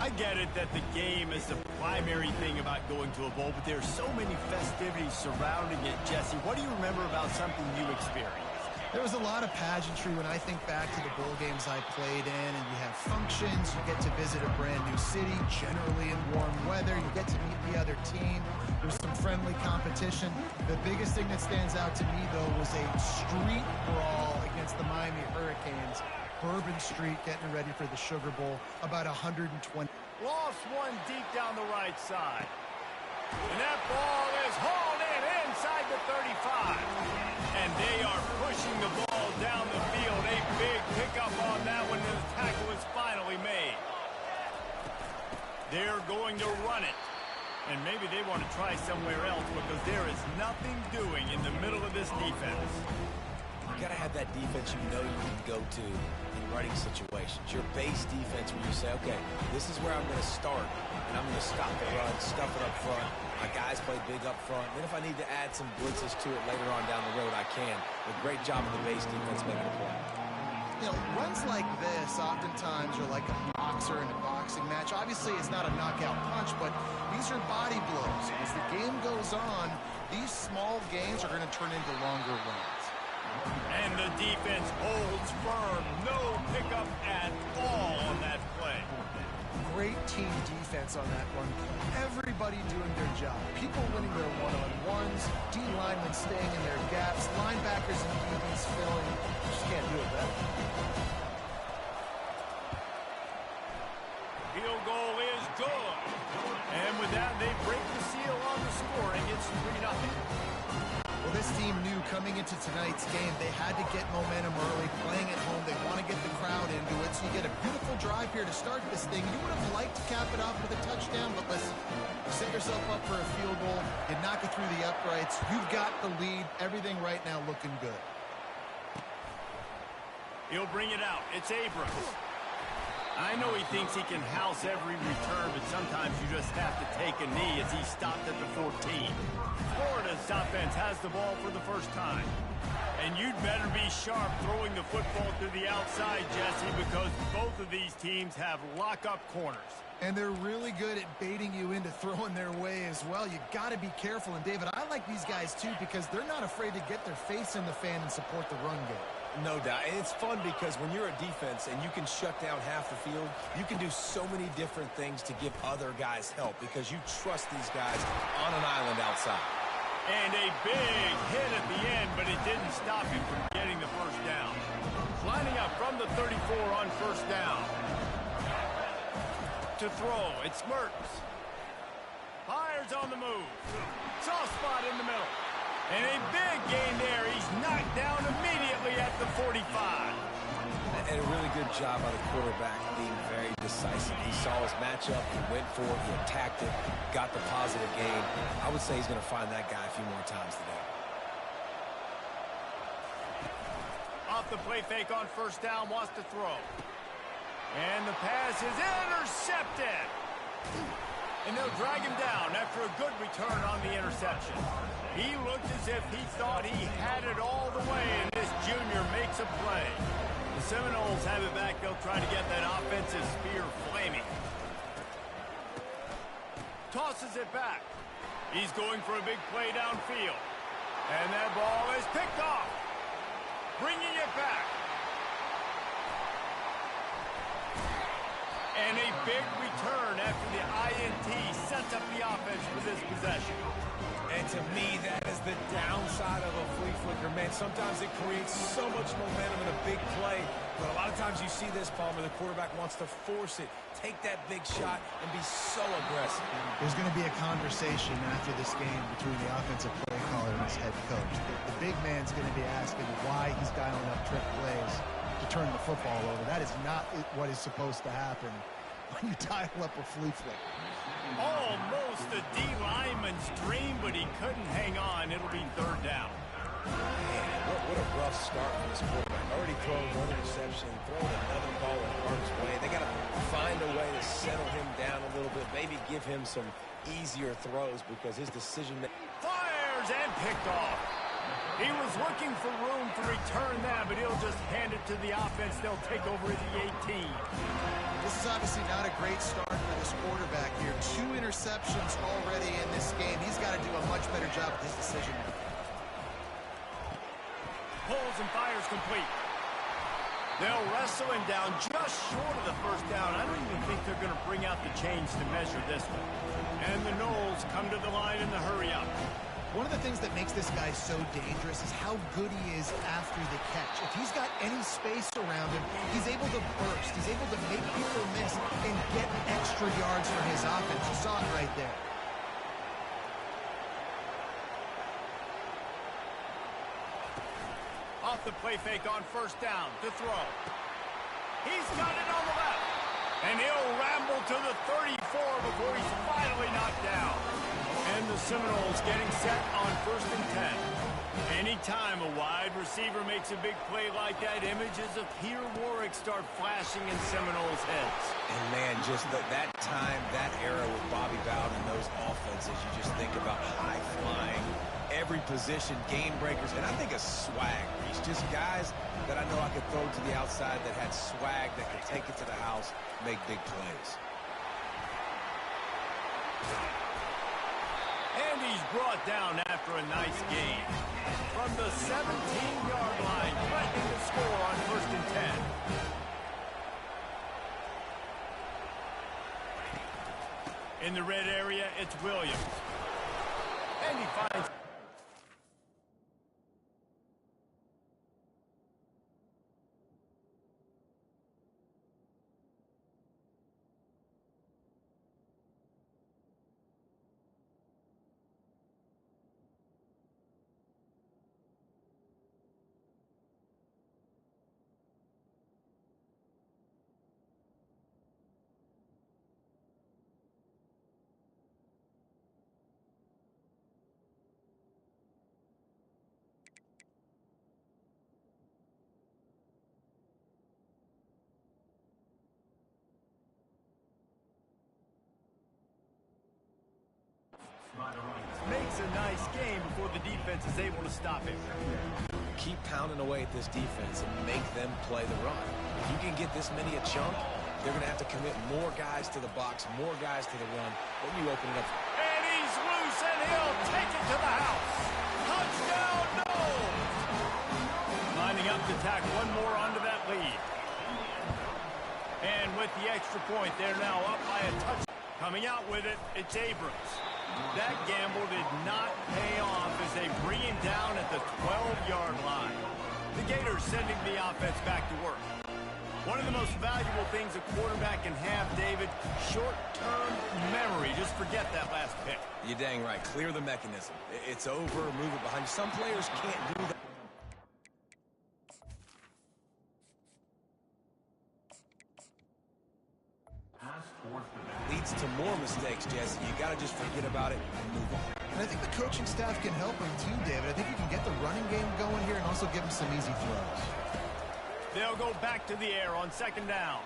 I get it that the game is the primary thing about going to a bowl, but there's so many festivities surrounding it. Jesse, what do you remember about something you experienced? There was a lot of pageantry when I think back to the bowl games I played in, and you have functions, you get to visit a brand new city, generally in warm weather, you get to meet the other team, there's some friendly competition. The biggest thing that stands out to me, though, was a street brawl against the Miami Hurricanes. Bourbon Street getting ready for the Sugar Bowl, about 120. Lost one deep down the right side. And that ball is hauled in inside the 35. And they are pushing the ball down the field. A big pickup on that one, and the tackle is finally made. They're going to run it. And maybe they want to try somewhere else because there is nothing doing in the middle of this defense. You got to have that defense you know you can go to in running situations. Your base defense where you say, okay, this is where I'm going to start, and I'm going to stop the run, stuff it up front. My guys play big up front. Then if I need to add some blitzes to it later on down the road, I can. A great job of the base defense making a play. You know, runs like this oftentimes are like a boxer in a boxing match. Obviously, it's not a knockout punch, but these are body blows. As the game goes on, these small gains are going to turn into longer runs. And the defense holds firm. No pickup at all on that play. Great team defense on that run play. Everybody doing their job. People winning their one-on-ones, D linemen staying in their gaps, linebackers and DBs filling. Just can't do it better. Field goal is good. And with that, they break the seal on the scoring. It's 3-0. Well, this team knew coming into tonight's game they had to get momentum early, playing at home. They want to get the crowd into it, so you get a beautiful drive here to start this thing. You would have liked to cap it off with a touchdown, but listen, you set yourself up for a field goal, you knock it through the uprights, you've got the lead, everything right now looking good. He'll bring it out. It's Abrams. I know he thinks he can house every return, but sometimes you just have to take a knee as he stopped at the 14. Florida's offense has the ball for the first time. And you'd better be sharp throwing the football to the outside, Jesse, because both of these teams have lock-up corners. And they're really good at baiting you into throwing their way as well. You got to be careful. And, David, I like these guys, too, because they're not afraid to get their face in the fan and support the run game. No doubt. And it's fun because when you're a defense and you can shut down half the field, you can do so many different things to give other guys help because you trust these guys on an island outside. And a big hit at the end, but it didn't stop him from getting the first down. Lining up from the 34 on first down. To throw, it's Mertens. Fires on the move. Soft spot in the middle. And a big gain there. He's knocked down immediately at the 45. And a really good job by the quarterback being very decisive. He saw his matchup, he went for it, he attacked it, got the positive gain. I would say he's going to find that guy a few more times today. Off the play fake on first down, wants to throw. And the pass is intercepted. And they'll drag him down after a good return on the interception. He looked as if he thought he had it all the way, and this junior makes a play. The Seminoles have it back. They'll try to get that offensive spear flaming. Tosses it back. He's going for a big play downfield. And that ball is picked off. Bringing it back. And a big return after the INT sets up the offense for this possession. And to me, that is the downside of a flea flicker. Man, sometimes it creates so much momentum in a big play, but a lot of times you see this, Palmer, the quarterback wants to force it, take that big shot, and be so aggressive. There's going to be a conversation after this game between the offensive play caller and his head coach. The big man's going to be asking why he's dialing up trick plays to turn the football over. That is not what is supposed to happen when you dial up a flea flick. Almost a D lineman's dream, but he couldn't hang on. It'll be third down. Man, what a rough start for this quarterback. Already throwing one interception, throwing another ball in harm's way. They got to find a way to settle him down a little bit, maybe give him some easier throws because his decision Fires and picked off. He was looking for room to return that, but he'll just hand it to the offense. They'll take over at the 18. This is obviously not a great start for this quarterback here. 2 interceptions already in this game. He's got to do a much better job with his decision. Pulls and fires complete. They'll wrestle him down just short of the first down. I don't even think they're going to bring out the chains to measure this one. And the Noles come to the line in the hurry-up. One of the things that makes this guy so dangerous is how good he is after the catch. If he's got any space around him, he's able to burst. He's able to make people miss and get extra yards for his offense. You saw it right there. Off the play fake on first down to throw. He's got it on the left. And he'll ramble to the 34 before he's finally knocked down. And the Seminoles getting set on 1st and 10. Anytime a wide receiver makes a big play like that, images of Peter Warrick start flashing in Seminoles' heads. And man, just that time, that era with Bobby Bowden and those offenses, you just think about high flying, every position, game breakers, and I think a swag. He's just guys that I know I could throw to the outside that had swag, that could take it to the house, make big plays. And he's brought down after a nice gain. From the 17-yard line, threatening to score on 1st and 10. In the red area, it's Williams. And he finds... makes a nice game before the defense is able to stop him. Keep pounding away at this defense and make them play the run. If you can get this many a chunk, they're going to have to commit more guys to the box, more guys to the run. Then you open it up. And he's loose, and he'll take it to the house. Touchdown, no! Lining up to tack one more onto that lead. And with the extra point, they're now up by a touchdown. Coming out with it, it's Abrams. That gamble did not pay off as they bring him down at the 12-yard line. The Gators sending the offense back to work. One of the most valuable things a quarterback can have, David, short-term memory. Just forget that last pick. You're dang right. Clear the mechanism. It's over, move it behind you. Some players can't do that. Leads to more mistakes, Jesse. You got to just forget about it and move on. And I think the coaching staff can help him too, David. I think you can get the running game going here and also give him some easy throws. They'll go back to the air on 2nd down.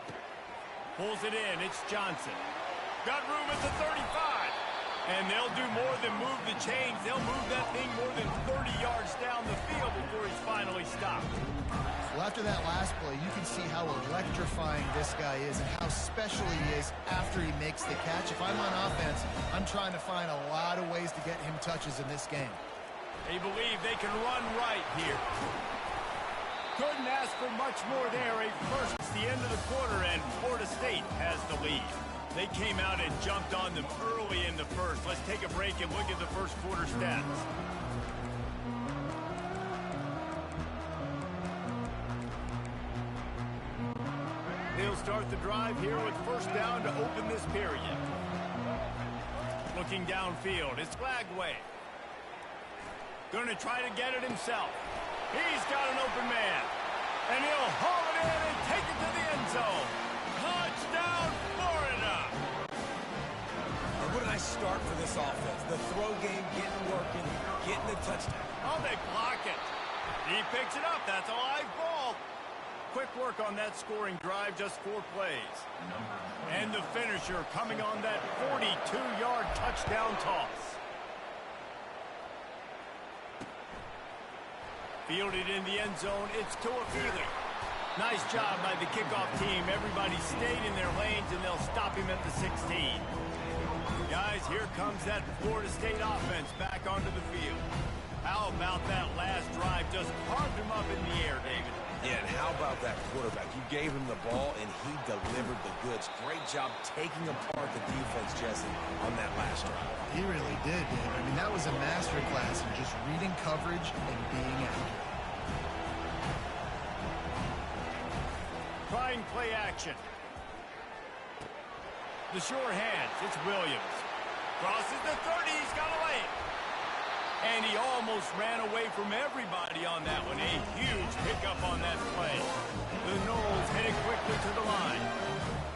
Pulls it in. It's Johnson. Got room at the 35. And they'll do more than move the chains. They'll move that thing more than 30 yards down the field before he's finally stopped. Well, after that last play, you can see how electrifying this guy is and how special he is after he makes the catch. If I'm on offense, I'm trying to find a lot of ways to get him touches in this game. They believe they can run right here. Couldn't ask for much more there. First, it's the end of the quarter, and Florida State has the lead. They came out and jumped on them early in the first. Let's take a break and look at the first quarter stats. They'll start the drive here with 1st down to open this period. Looking downfield, it's Flagway. Going to try to get it himself. He's got an open man. And he'll haul it in and take it to the end zone. Touchdown, Florida! And what a nice start for this offense. The throw game getting working, getting the touchdown. Oh, they block it. He picks it up. That's a live ball. Quick work on that scoring drive, just 4 plays. And the finisher coming on that 42-yard touchdown toss. Fielded in the end zone, it's Tuafili. Nice job by the kickoff team. Everybody stayed in their lanes, and they'll stop him at the 16. Guys, here comes that Florida State offense back onto the field. How about that last drive? Just carved him up in the air, David. Yeah, and how about that quarterback? You gave him the ball, and he delivered the goods. Great job taking apart the defense, Jesse, on that last drive. He really did, David. I mean, that was a masterclass in just reading coverage and being accurate. Trying play action. The sure hands, it's Williams. Crosses the 30, he's got a lane. And he almost ran away from everybody on that one. A huge pickup on that play. The Noles headed quickly to the line.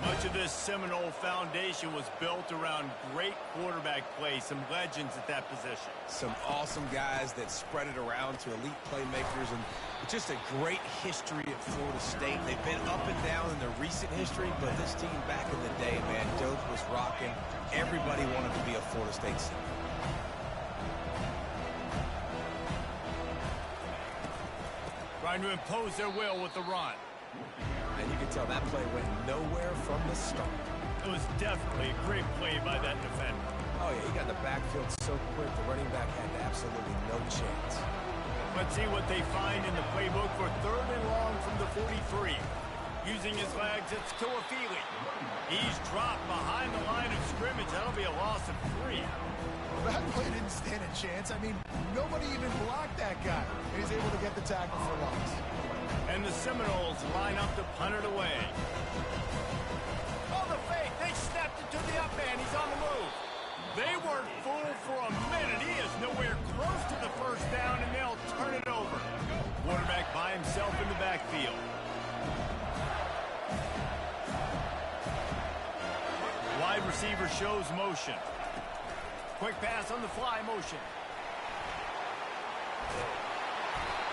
Much of this Seminole foundation was built around great quarterback play, some legends at that position. Some awesome guys that spread it around to elite playmakers, and just a great history at Florida State. They've been up and down in their recent history, but this team back in the day, man, Doak was rocking. Everybody wanted to be a Florida State Seminole. Trying to impose their will with the run. And you can tell that play went nowhere from the start. It was definitely a great play by that defender. Oh, yeah, he got in the backfield so quick, the running back had absolutely no chance. Let's see what they find in the playbook for 3rd and long from the 43. Using his legs, it's Toafili. He's dropped behind the line of scrimmage. That'll be a loss of 3. That play didn't stand a chance. I mean, nobody even blocked that guy. He's able to get the tackle for loss. And the Seminoles line up to punt it away. Oh, the fake. They snapped it to the up man. He's on the move. They weren't fooled for a minute. He is nowhere close to the first down, and they'll turn it over. Quarterback by himself in the backfield. Wide receiver shows motion. Quick pass on the fly motion.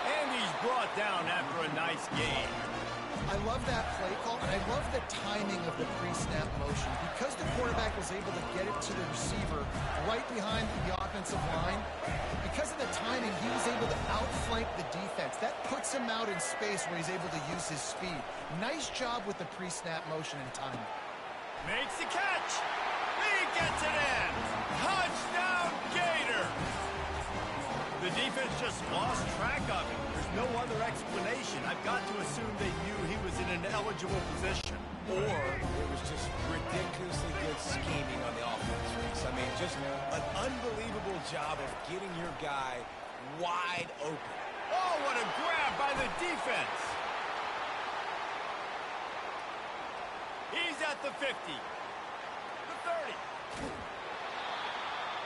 And he's brought down after a nice gain. I love that play call, and I love the timing of the pre-snap motion. Because the quarterback was able to get it to the receiver right behind the offensive line, because of the timing, he was able to outflank the defense. That puts him out in space where he's able to use his speed. Nice job with the pre-snap motion and timing. Makes the catch. He gets it in. Touchdown, Gators. The defense just lost track of him. There's no other explanation. I've got to assume they knew he was in an eligible position. Or it was just ridiculously good scheming on the offense, Reese. I mean, just an unbelievable job of getting your guy wide open. Oh, what a grab by the defense. He's at the 50. The 30.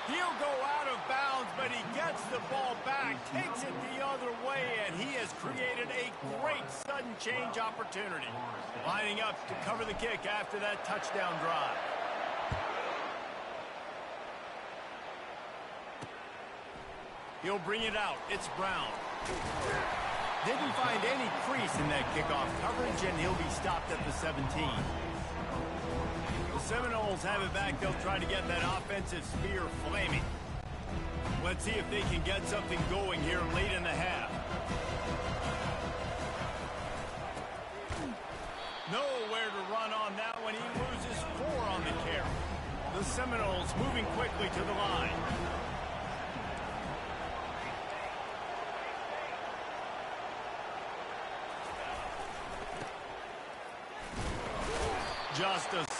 He'll go out of bounds, but he gets the ball back, takes it the other way, and he has created a great sudden change opportunity. Lining up to cover the kick after that touchdown drive. He'll bring it out. It's Brown. Didn't find any crease in that kickoff coverage, and he'll be stopped at the 17. The Seminoles have it back. They'll try to get that offensive spear flaming. Let's see if they can get something going here late in the half. Nowhere to run on that one. He loses 4 on the carry. The Seminoles moving quickly to the line. Just a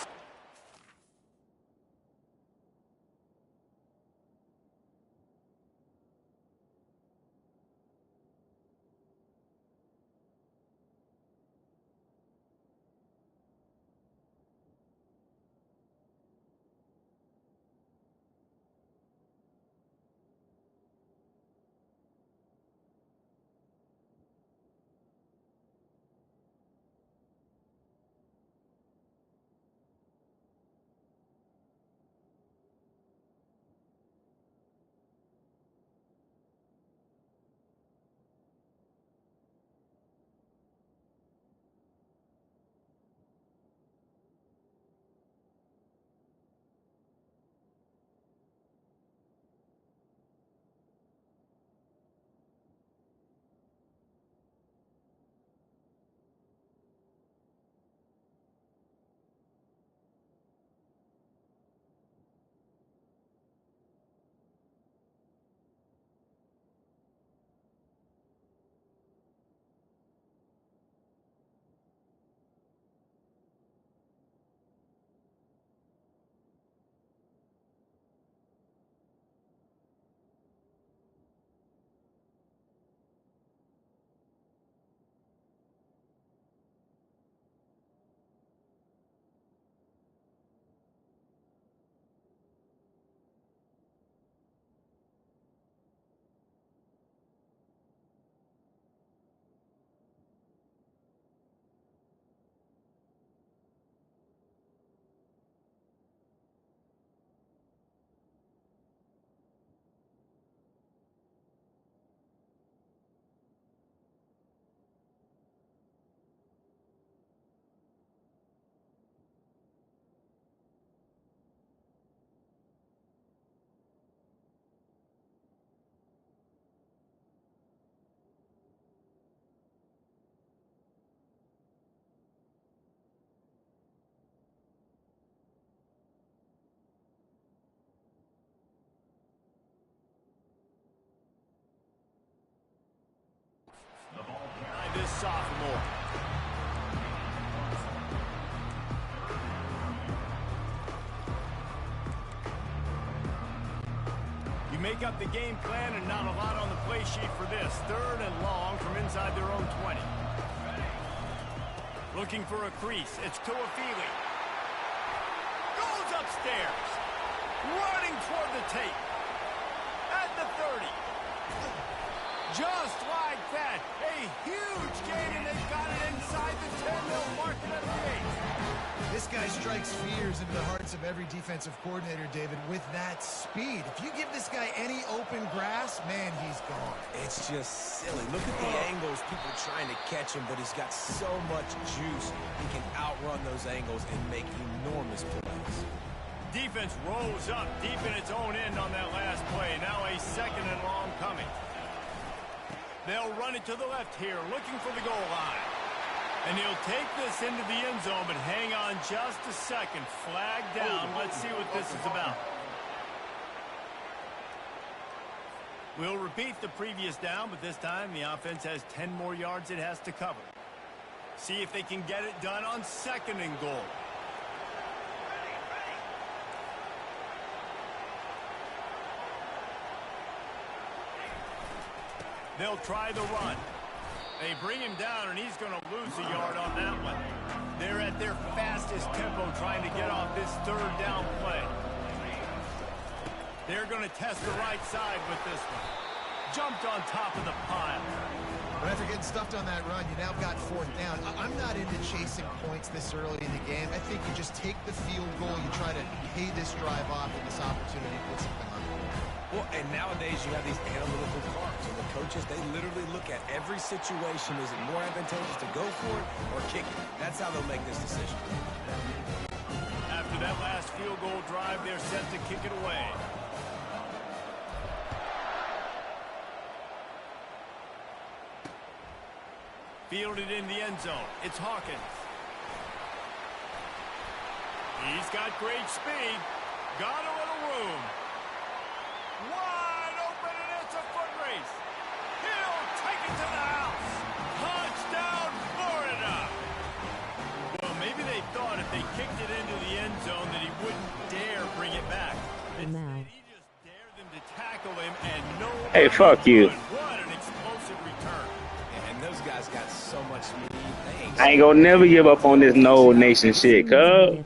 sophomore. You make up the game plan and not a lot on the play sheet for this. 3rd and long from inside their own 20. Looking for a crease. It's Tuafili. Goes upstairs. Running toward the tape. At the 30. Just like that. A huge gain, and they've got it inside the 10-mil marker at the 8. This guy strikes fears into the hearts of every defensive coordinator, David, with that speed. If you give this guy any open grass, man, he's gone. It's just silly. Look at the angles, people trying to catch him, but he's got so much juice. He can outrun those angles and make enormous plays. Defense rolls up deep in its own end on that last play. Now a 2nd and long coming. They'll run it to the left here, looking for the goal line. And he'll take this into the end zone, but hang on just a second. Flag down. Let's see what this is about. We'll repeat the previous down, but this time the offense has 10 more yards it has to cover. See if they can get it done on 2nd and goal. They'll try the run. They bring him down, and he's going to lose a yard on that one. They're at their fastest tempo trying to get off this 3rd down play. They're going to test the right side with this one. Jumped on top of the pile. But after getting stuffed on that run, you now got 4th down. I'm not into chasing points this early in the game. I think you just take the field goal. You try to pay this drive off and this opportunity to put something on the board. Well, and nowadays you have these analytical cards, and the coaches, they literally look at every situation. Is it more advantageous to go for it or kick it? That's how they'll make this decision. After that last field goal drive, they're set to kick it away. Fielded in the end zone. It's Hawkins. He's got great speed. Got a little room. Wide open, and it's a foot race. He'll take it to the house. Touchdown, Florida. Well, maybe they thought if they kicked it into the end zone that he wouldn't dare bring it back. Instead, he just dared them to tackle him, and no. Hey, fuck you. What an explosive return. And those guys got so much speed. I ain't gonna never give up on this no nation shit, cuz.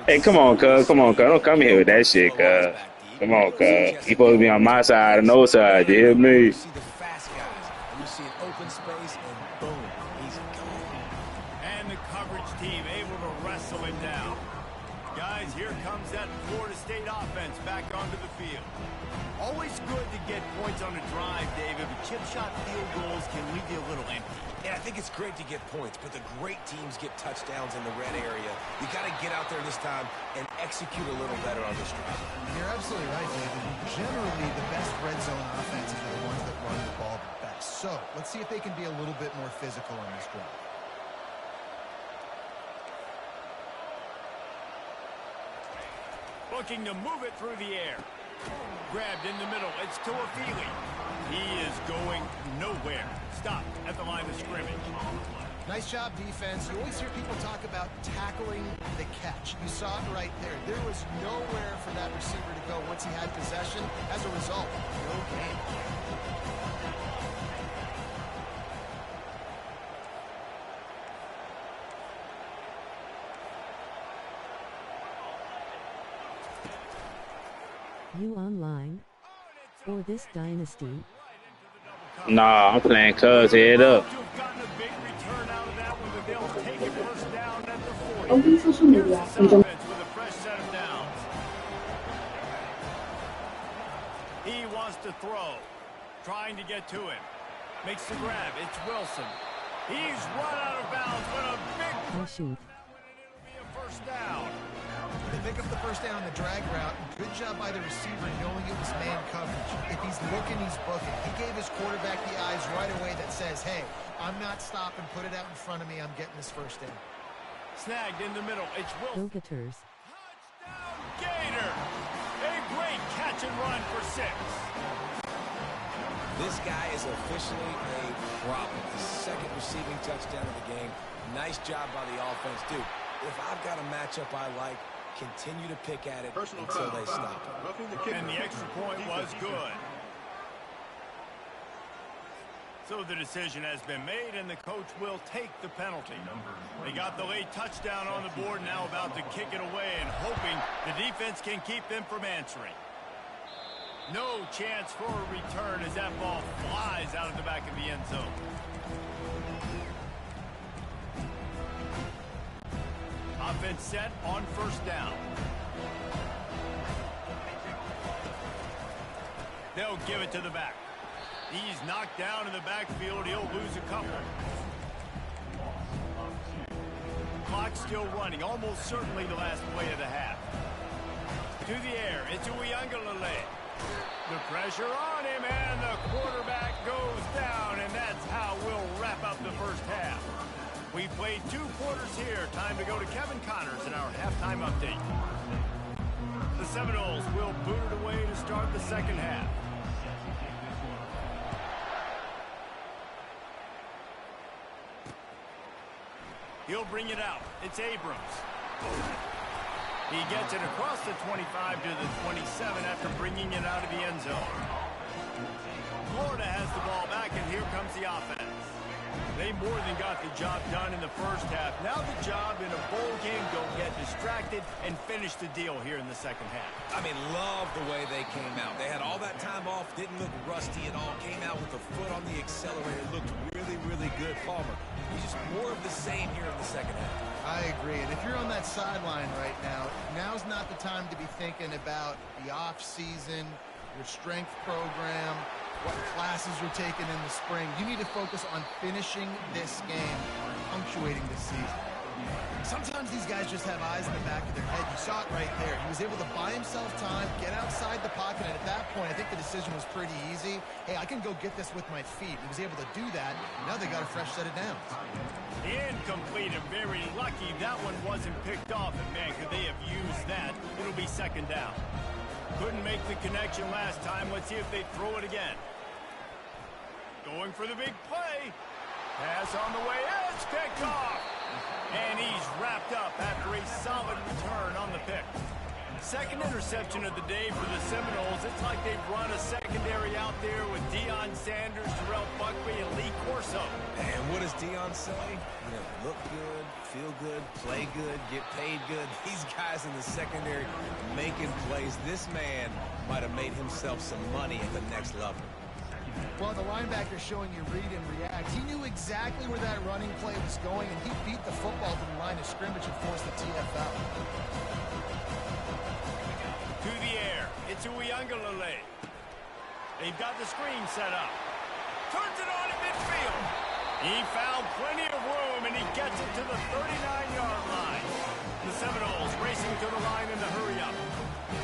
Hey, come on, cuz. Come on, cuz. Don't come here with that shit, cuz. Come on, cuz. You supposed to be on my side and no side. You hear me? You see the fast guys, and you see an open space, and boom, he's gone. And the coverage team able to wrestle him down. Guys, here comes that Florida State offense back onto the field. Always good to get points on a drive, David, but chip shot field goals can leave you a little empty. Yeah, I think it's great to get points, but the great teams get touchdowns in the red area. You got to get out there this time and execute a little better on this drive. You're absolutely right, David. Generally, the best red zone offenses are the ones that run the ball the best. So, let's see if they can be a little bit more physical on this drive. Looking to move it through the air. Grabbed in the middle. It's Tuafili. He is going nowhere. Stopped at the line of scrimmage. Nice job, defense. You always hear people talk about tackling the catch. You saw it right there. There was nowhere for that receiver to go once he had possession. As a result, no gain. You online? Or this dynasty? Nah, I'm playing cuz head up. Open social media and jump. He wants to throw. Trying to get to him. Makes the grab. It's Wilson. He's run out of bounds, but a big shoot. It'll be a first down. They pick up the first down on the drag route. Good job by the receiver knowing it was man coverage. If he's looking, he's booking. He gave his quarterback the eyes right away that says, hey, I'm not stopping. Put it out in front of me. I'm getting this first down. Snagged in the middle. It's Wilson. Go-getters. Touchdown, Gator. A great catch and run for 6. This guy is officially a problem. His second receiving touchdown of the game. Nice job by the offense. Dude, if I've got a matchup I like, continue to pick at it until they stop. And the extra point was good. So the decision has been made, and the coach will take the penalty. They got the late touchdown on the board, now about to kick it away and hoping the defense can keep them from answering. No chance for a return as that ball flies out of the back of the end zone. Offense set on first down. They'll give it to the back. He's knocked down in the backfield. He'll lose a couple. Clock still running. Almost certainly the last play of the half. To the air. It's Uiagalelei. The pressure on him, and the quarterback goes down, and that's how we'll wrap up the first half. We played 2 quarters here. Time to go to Kevin Connors in our halftime update. The Seminoles will boot it away to start the second half. He'll bring it out. It's Abrams. He gets it across the 25 to the 27 after bringing it out of the end zone. Florida has the ball back, and here comes the offense. They more than got the job done in the first half. Now the job in a bowl game, don't get distracted and finish the deal here in the second half. I mean, love the way they came out. They had all that time off, didn't look rusty at all, came out with the foot on the accelerator, looked really, really good. Palmer, he's just more of the same here in the second half. I agree. And if you're on that sideline right now, now's not the time to be thinking about the off-season, your strength program, what classes you're taking in the spring. You need to focus on finishing this game, punctuating this season. Sometimes these guys just have eyes in the back of their head. You saw it right there. He was able to buy himself time, get outside the pocket, and at that point, I think the decision was pretty easy. Hey, I can go get this with my feet. He was able to do that. Now they got a fresh set of downs. Incomplete, and very lucky that one wasn't picked off. And man, could they have used that? It'll be second down. Couldn't make the connection last time. Let's see if they throw it again. Going for the big play. Pass on the way. It's picked off. And he's wrapped up after a solid return on the pick. Second interception of the day for the Seminoles. It's like they've run a secondary out there with Deion Sanders, Terrell Buckley, and Lee Corso. And what does Deion say? You know, look good, feel good, play good, get paid good. These guys in the secondary making plays. This man might have made himself some money at the next level. Well, the linebacker showing you read and react. He knew exactly where that running play was going, and he beat the football to the line of scrimmage and forced the TFL. To the air. It's Uiagalelei. They've got the screen set up. Turns it on in midfield. He found plenty of room, and he gets it to the 39-yard line. The Seminoles racing to the line in the hurry-up.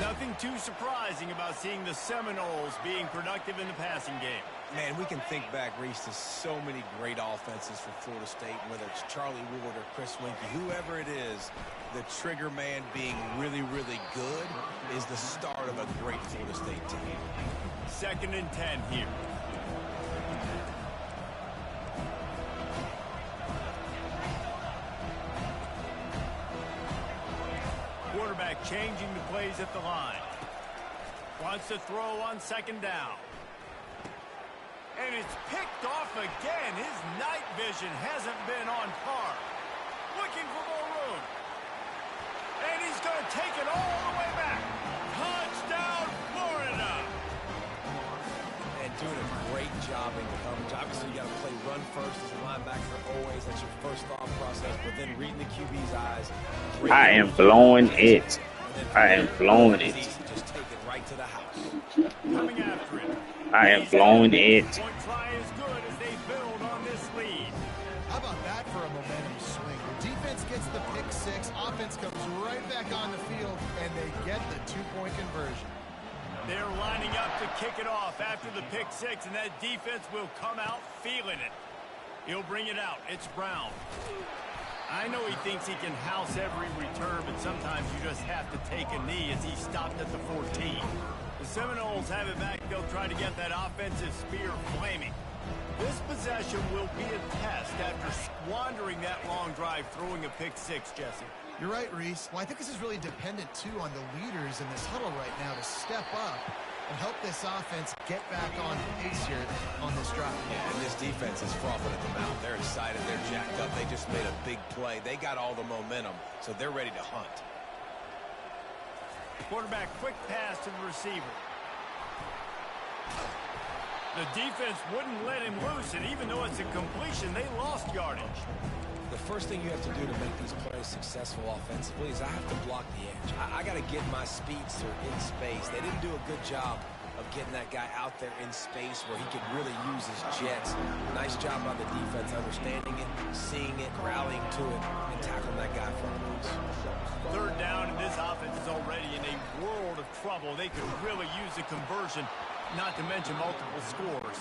Nothing too surprising about seeing the Seminoles being productive in the passing game. Man, we can think back, Reese, to so many great offenses for Florida State, whether it's Charlie Ward or Chris Winkie, whoever it is, the trigger man being really, really good is the start of a great Florida State team. 2nd and 10 here. Quarterback changing the plays at the line. Wants to throw on 2nd down. And it's picked off again. His night vision hasn't been on par. Looking for more room. And he's going to take it all the way back. Touchdown, Florida. And doing a great job in coverage. Obviously, you got to play run first as a linebacker always. That's your first thought process. But then reading the QB's eyes. I am blowing it. I am blowing it. Just take it right to the house. Coming after it. I am blowing it. Point try as good as they build on this lead. How about that for a momentum swing? The defense gets the pick six. Offense comes right back on the field, and they get the two-point conversion. They're lining up to kick it off after the pick six, and that defense will come out feeling it. He'll bring it out. It's Brown. I know he thinks he can house every return, but sometimes you just have to take a knee as he stopped at the 14. The Seminoles have it back. They'll try to get that offensive spear flaming. This possession will be a test after squandering that long drive, throwing a pick six, Jesse. You're right, Reese. Well, I think this is really dependent, too, on the leaders in this huddle right now to step up and help this offense get back on pace here on this drive. Yeah, and this defense is frothing at the mouth. They're excited. They're jacked up. They just made a big play. They got all the momentum, so they're ready to hunt. Quarterback, quick pass to the receiver. The defense wouldn't let him loose, and even though it's a completion, they lost yardage. The first thing you have to do to make these plays successful offensively is I have to block the edge. I got to get my speedster in space. They didn't do a good job of getting that guy out there in space where he could really use his jets. Nice job by the defense understanding it, seeing it, rallying to it, and tackling that guy for a loss. Third down, and this offense is already in a world of trouble. They could really use a conversion, not to mention multiple scores.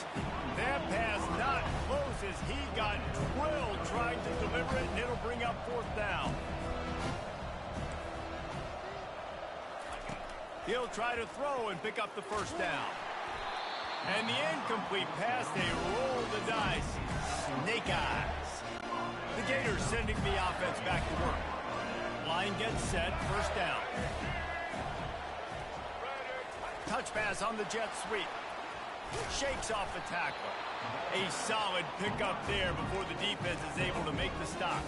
That pass not close as he got drilled trying to deliver it, and it'll bring up fourth down. He'll try to throw and pick up the first down. And the incomplete pass, they roll the dice. Snake eyes. The Gators sending the offense back to work. Line gets set, first down. Touch pass on the jet sweep. Shakes off the tackler. A solid pickup there before the defense is able to make the stop.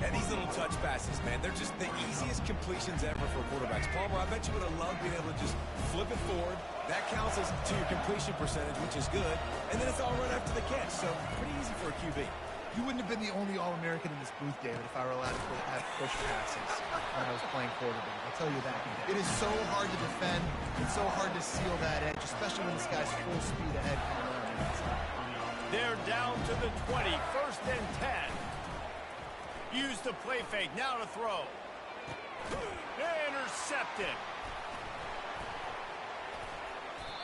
And these little touch passes, man, they're just the easiest completions ever for quarterbacks. Palmer, I bet you would have loved being able to just flip it forward. That counts as to your completion percentage, which is good. And then it's all right after the catch, so pretty easy for a QB. You wouldn't have been the only All-American in this booth, David, if I were allowed to have push passes when I was playing quarterback. I'll tell you that. It is so hard to defend. It's so hard to seal that edge, especially when this guy's full speed ahead coming on the inside. They're down to the 20, first and 10. Use the play fake, now to throw. Intercepted.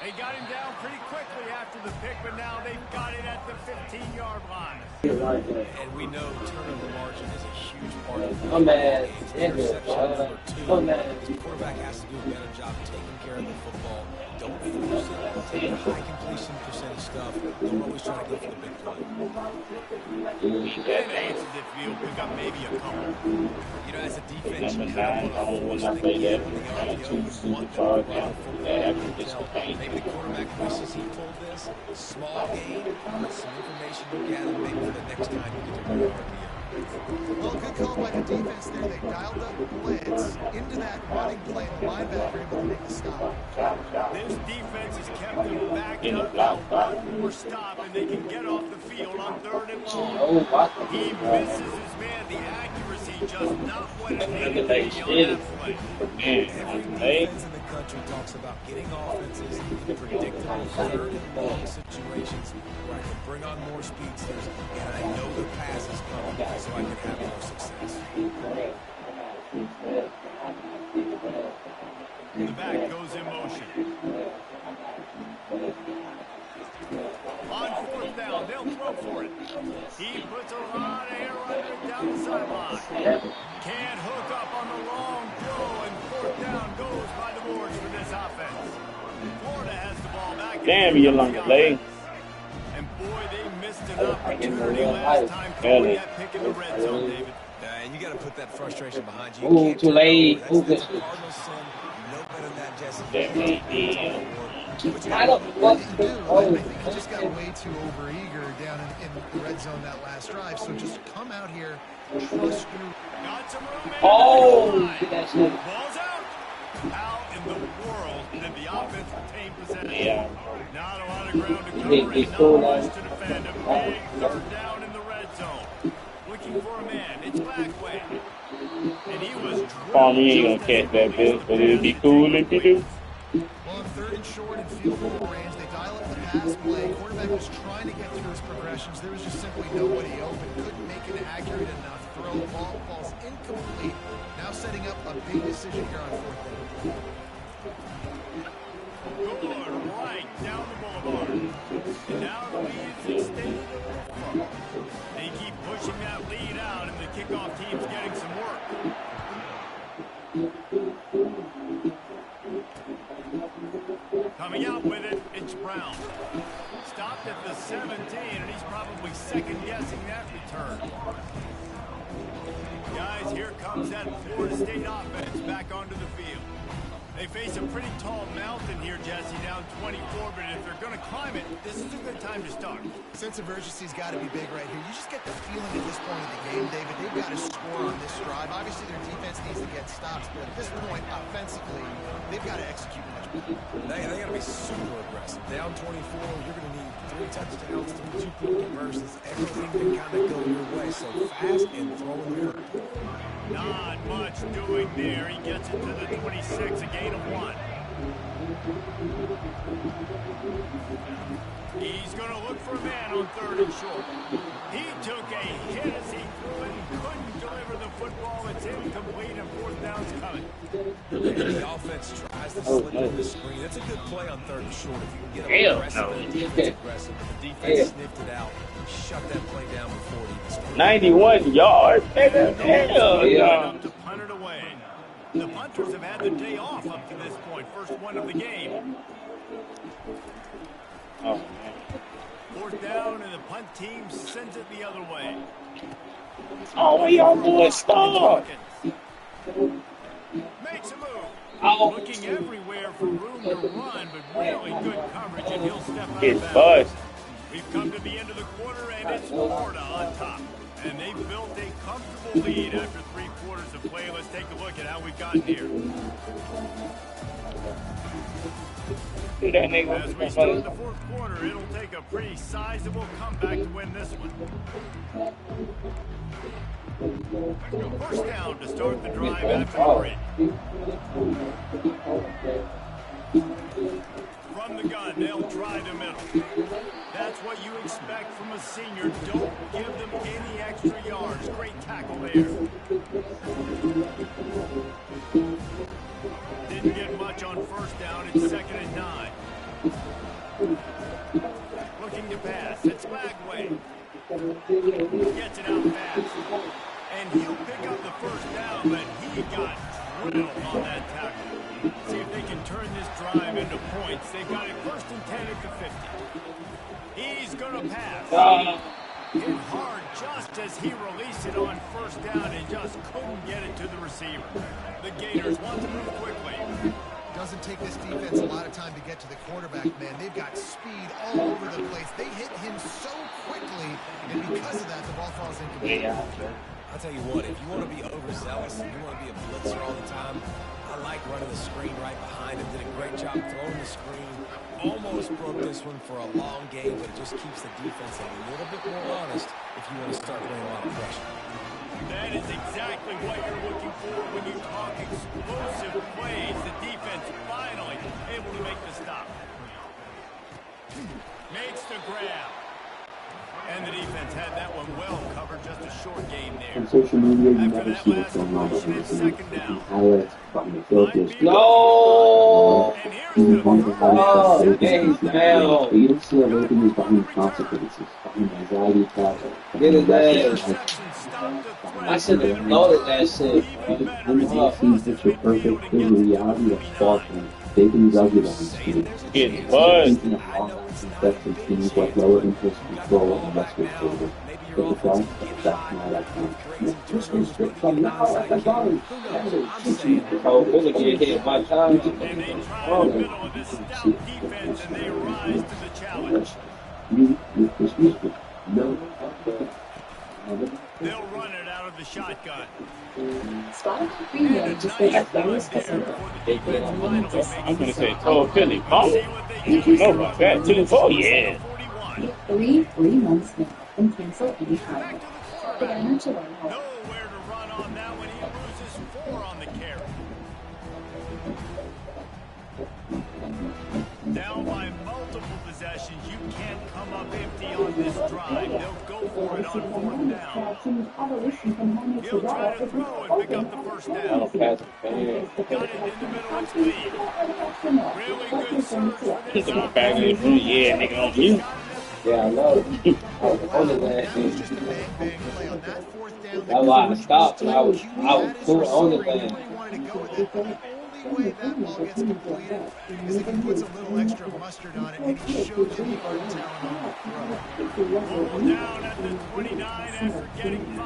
They got him down pretty quickly after the pick, but now they've got it at the 15-yard line. And we know turnover margin is a huge part of the man. Interception number 2. Oh, man. The quarterback has to do a better job taking care of the football. Don't force it. Take the high completion percentage stuff. Don't always try to go for the big play. And answers if you'll pick up maybe a couple. You know, as a defense, you Number kind 9, of want to when force I the play kid that, when the I RPO choose to want to charge run out. the football. That You after can this tell campaign. maybe the quarterback wishes he pulled this. Small gain, some information you gather maybe for the next time you get to run RPO. Well, good call by the defense there. They dialed up blitz into that running play, and the linebacker able to make the stop. This defense has kept them back up now. One more stop, and they can get off the field on third and long. He misses his man. The accuracy just not what it needed to be on that play. Every defense in the country talks about getting offenses in predictable third and long situations where I can bring on more speedsters and I know the pass is coming so I can have more success. The back goes in motion. On fourth down, they'll throw for it. He puts a lot of air under it down the sideline. Can't hook up on the long throw, and fourth down goes by the boards for this offense. Florida has the ball back. Damn, you long play. And boy, they missed an opportunity last time throwing that pick in the red zone, David. And you got to put that frustration behind you. Ooh, too late. That's a Cardinal sin. No better than that, Jesse. I don't know what to do. I think he just got way too overeager down in the red zone that last drive. So just come out here, trust your... Got some room. Oh, that's it. Ball's out. How in the world did the offense retain possession? Yeah. Not a lot of ground to cover and not much to defend. A big third down in the red zone. Looking for a man. It's back way. And he was Palmer, you ain't gonna catch that bitch, but it'd be cool if you do. Well, on third and short and field goal range, they dial up the pass play. Quarterback was trying to get through his progressions. There was just simply nobody open. Couldn't make an accurate enough throw. The ball falls incomplete. Now setting up a big decision here on fourth down. good right down the boulevard. And now the lead is extended a little further. They keep pushing that lead out, and the kickoff team's getting some work. Coming out with it, it's Brown. Stopped at the 17, and he's probably second-guessing that return. Guys, here comes that Florida State offense back onto the field. They face a pretty tall mountain here, Jesse, down 24, but if they're going to climb it, this is a good time to start. Sense of urgency's got to be big right here. You just get the feeling at this point of the game, David, they've got to score on this drive. Obviously, their defense needs to get stops, but at this point, offensively, they've got to execute much better. They got to be super aggressive. Down 24, you're going to need 3 touchdowns, 3 two-point conversions, everything to kind of go your way. So fast and throwing the football. Not much doing there. He gets it to the 26, a gain of 1. He's going to look for a man on 3rd and short. He took a hit as he threw it and couldn't deliver the football. It's incomplete and 4th down's coming. The offense tries to slip in the screen. That's a good play on 3rd and short. If you can get him aggressive, but the defense sniffed it out. Shut that play down before it even started. 91 yards. Hell yeah. To punt it away. The punters have had the day off up to this point. First one of the game. Oh, man. 4th down, and the punt team sends it the other way. Oh, what y'all doing? Stop. Makes a move. Looking everywhere for room to run, but really good coverage, and he'll step out It's of bounds. bust. We've come to the end of the quarter, and it's Florida on top. And they've built a comfortable lead after 3 quarters of play. Let's take a look at how we've gotten here. Do that nigga. As we start the 4th quarter, it'll take a pretty sizable comeback to win this one. First down to start the drive after the break. From the gun, they'll drive the middle. That's what you expect from a senior. Don't give them any extra yards. Great tackle there. Didn't get much on 1st down. It's 2nd and 9. Looking to pass. It's Bagway. Gets it out fast. And he'll pick up the 1st down, but he got drilled on that tackle. See if they can turn this drive into points. They've got it 1st and 10 at the 50. He's going to pass. Hit hard just as he released it on 1st down and just couldn't get it to the receiver. The Gators want to move quickly. Doesn't take this defense a lot of time to get to the quarterback, man. They've got speed all over the place. They hit him so quickly, and because of that, the ball falls incomplete. Yeah. I'll tell you what, if you want to be overzealous and you want to be a blitzer all the time, I like running the screen right behind him. Did a great job throwing the screen. Almost broke this one for a long game, but it just keeps the defense a little bit more honest if you want to start laying a lot of pressure. That is exactly what you're looking for when you talk explosive plays. The defense finally able to make the stop. Makes the grab. And the defense had that one well covered, just a short game there. On social media, you After never that see last what's going on completion, behind it's the scenes. 2nd down. Highlights from the filters. No! And here's And the one of the Oh, highlights dang, hell. but you don't see everything is behind consequences, behind anxiety attacks. Get his ass. interception stopped the threat. I should have loaded that shit. And the scenes picture perfect, here's the reality that's far from fake and ugly on the screen. Getting buzzed. Thinking of long steps and teams like lower impulse control and rescue favor. But the fact that's not that time. Just restrict them now, that's all. Oh, Billy get hit by time. And they try in the middle of this stout defense, and they rise to the challenge. They'll run it out of the shotgun. Start And a nice run there before the defense finally makes I'm the going to say, stop. told Philly, Paul. See what they do. You know about that. 2-4, yeah. 41. 3 free months now and cancel any Back time. to the The quarterback. Anna Chilling Home. Nowhere to run on that when he loses 4 on the carry. Down by multiple possessions, you can't come up empty on this drive. They'll go for it on 4th down. He'll try to throw and pick up the 1st down. Got it in the middle of his lead. Really good surge for this He's on back in the front. Yeah, nigga on you. Yeah, I know. On the That was last just a bang, bang play on that 4th down. That line stopped, and I was full on the thing. He wanted to go with it, but he only only way that ball gets completed is if he puts a little extra mustard on it and he shows you the arm talent on the throw. Ball down at the 29 after getting 5.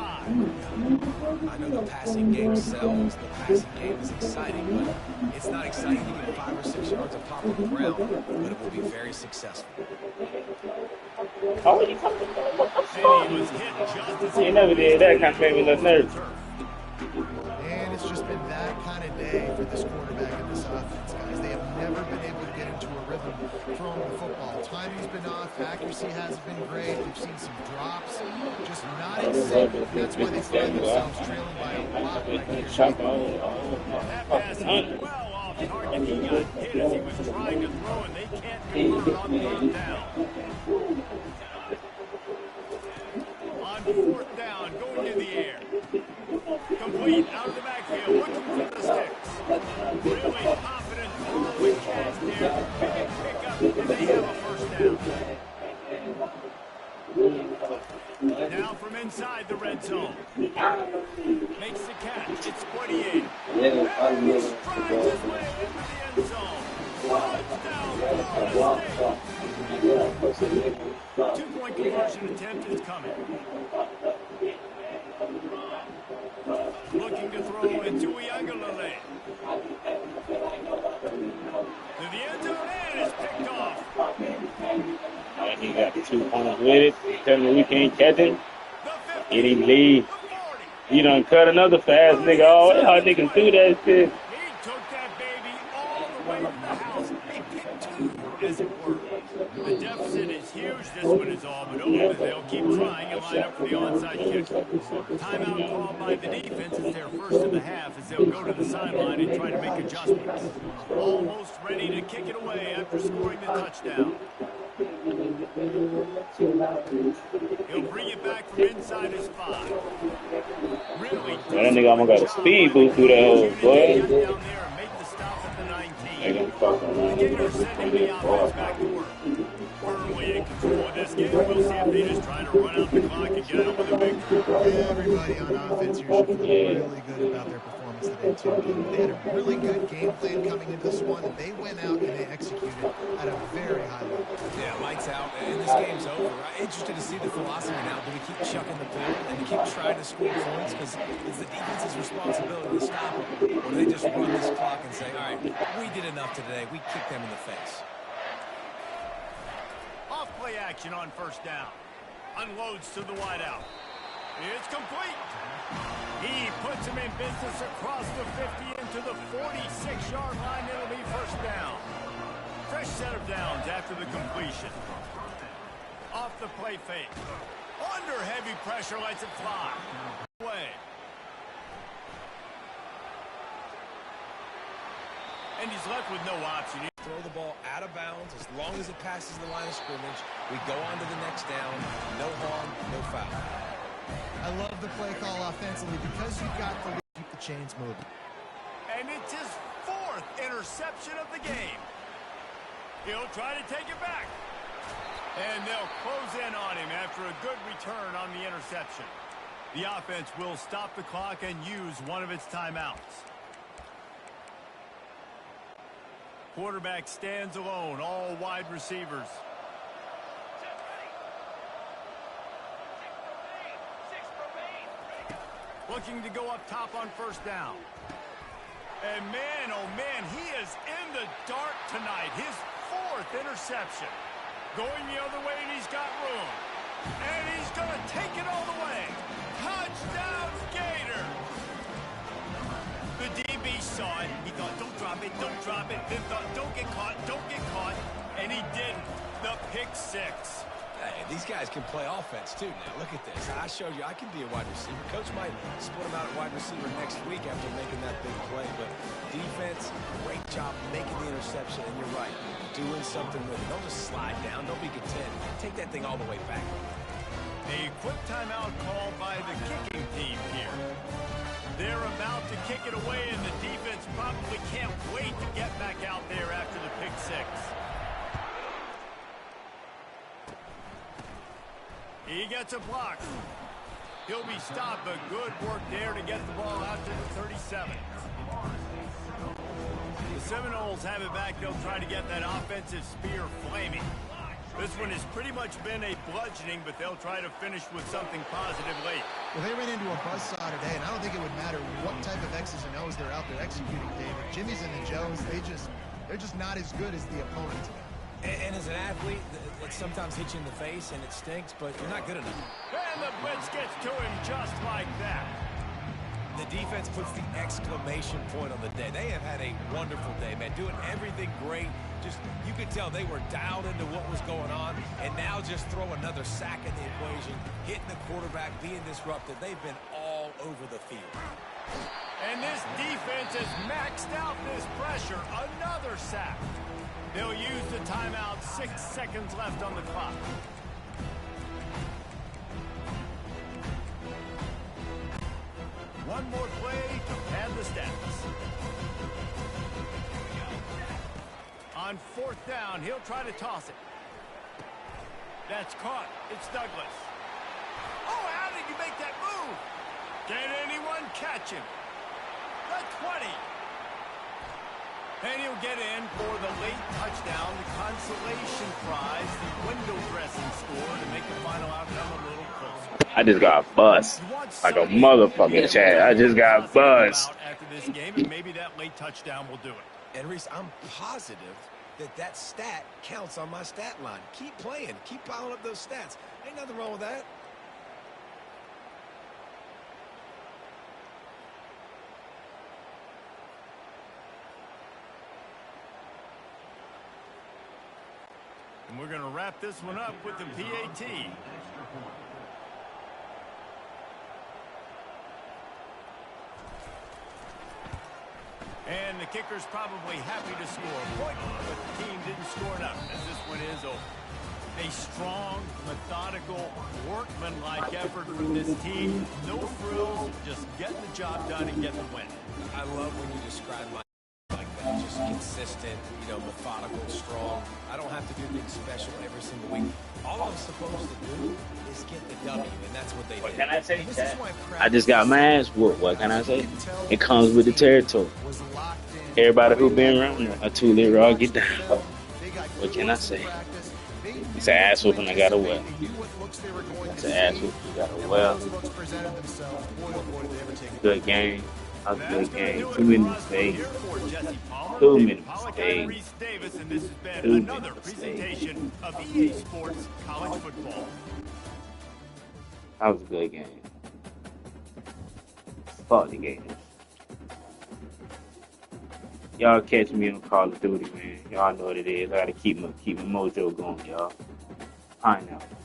I know the passing game sells, the passing game is exciting, but it's not exciting to get 5 or 6 yards of pop on the ground, but it will be very successful. Oh, you talking about? And he was hit just as You never did that kind of made me look nervous. And it's just been that kind of day for this quarterback and this offense, guys. They have never been able to get into a rhythm throwing the football. Timing's been off. Accuracy hasn't been great. We've seen some drops. Just not in sync. That's why they find themselves trailing by a lot right here. That pass is well off target. He got hit as he was trying to throw, and they can't convert it on 3rd down. On 4th down, going in the air. Complete out of the backfield, looking for the sticks. Really confident throw and catch there. Big pickup, and they have a 1st down. Now from inside the red zone. Makes the catch. It's 28. And he strides his way into the end zone. Touchdown, 2-point conversion attempt is coming. Looking to throw into Uiagalelei. To the end zone, and it's picked off. And he got 2 points with it. Tell me we can't catch him. Get him lead. You done cut another fast nigga. Oh, how nigga do that shit. He took that baby all the way to the house. He picked 2, as it were. The deficit is huge. This one is all but over. They'll keep trying and line up for the onside kick. Timeout called by the defense is their first of the half as they'll go to the sideline and try to make adjustments. Almost ready to kick it away after scoring the touchdown. He'll bring it back from inside his 5. Really That nigga almost got a speed boost through that hole, boy. down there and make the stop at the 19. The Gators sending the offense back to work. Firmly in control of this game. We'll see if they just try to run out the clock and get out with a victory. Everybody on offense here should feel really good about their performance today, too. They had a really good game plan coming into this one, and they went out and they executed at a very high level. Yeah, lights out, and this game's over. I'm interested to see the philosophy now. Do we keep chucking the ball and we keep trying to score points? Because it's the defense's responsibility to stop them. Or do they just run this clock and say, all right, we did enough today. We kicked them in the face. Off play action on 1st down. Unloads to the wideout. It's complete. He puts him in business across the 50 into the 46-yard line. It'll be 1st down. Fresh set of downs after the completion. Off the play fake. Under heavy pressure, lets it fly. Away. And he's left with no option. Throw the ball out of bounds. As long as it passes the line of scrimmage, we go on to the next down. No harm, no foul. I love the play call offensively because you've got to keep the chains moving. And it's his 4th interception of the game. He'll try to take it back. And they'll close in on him after a good return on the interception. The offense will stop the clock and use one of its timeouts. Quarterback stands alone, all wide receivers. Looking to go up top on 1st down. And man, oh man, he is in the dark tonight. His 4th interception. Going the other way, and he's got room. And he's going to take it all the way. Touchdown, Gator! The DB saw it. He thought, don't drop it, don't drop it. Then thought, don't get caught, don't get caught. And he didn't. The pick 6. Hey, these guys can play offense, too, now. Look at this. I showed you I can be a wide receiver. Coach might split him out at wide receiver next week after making that big play. But defense, great job making the interception. And you're right, doing something with it. Don't just slide down. Don't be content. Take that thing all the way back. A quick timeout called by the kicking team here. They're about to kick it away, and the defense probably can't wait to get back out there after the pick 6. He gets a block. He'll be stopped, but good work there to get the ball out to the 37. Seminoles have it back. They'll try to get that offensive spear flaming. This one has pretty much been a bludgeoning, but they'll try to finish with something positive late. Well, they ran into a buzzsaw today, and I don't think it would matter what type of X's and O's they're out there executing, David. Jimmy's and the Joes, they're just not as good as the opponent today. And as an athlete, it sometimes hits you in the face, and it stinks, but you're not good enough. And the blitz gets to him just like that. The defense puts the exclamation point on the day. They have had a wonderful day, man, doing everything great. Just, you could tell they were dialed into what was going on, and now just throw another sack in the equation, hitting the quarterback, being disrupted. They've been all over the field. And this defense has maxed out this pressure. Another sack. They'll use the timeout. 6 seconds left on the clock. One more play to pad the stats. On 4th down, he'll try to toss it. That's caught. It's Douglas. Oh, how did you make that move? Can anyone catch him? The 20. And he'll get in for the late touchdown, the consolation prize, the window dressing score to make the final outcome a little closer. I just got buzzed like a motherfucking Chad. I just got buzzed. After this game, and maybe that late touchdown will do it. And Reese, I'm positive that stat counts on my stat line. Keep playing. Keep piling up those stats. Ain't nothing wrong with that. And we're going to wrap this one up with the PAT. And the kicker's probably happy to score a point, but the team didn't score enough as this one is over. A strong, methodical, workmanlike effort from this team. No frills, just getting the job done and getting the win. I love when you describe my like that, just consistent, methodical, strong. I don't have to do things special every single week. All I'm supposed to do is get the W, and that's what they did. What can I say? I just got my ass whooped. What can I say? It comes with the territory. Everybody who been around a 2-liter raw get down. What can I say? It's an ass whooping I got a well. It's an ass whooping I got a well. Good game. A good game. 2 many mistakes. 2 many mistakes. 2 many mistakes. Of EA Sports College Football. That was a good game. Fuck the game. Y'all catch me on Call of Duty, man. Y'all know what it is. I gotta keep my mojo going, y'all. Pineapple.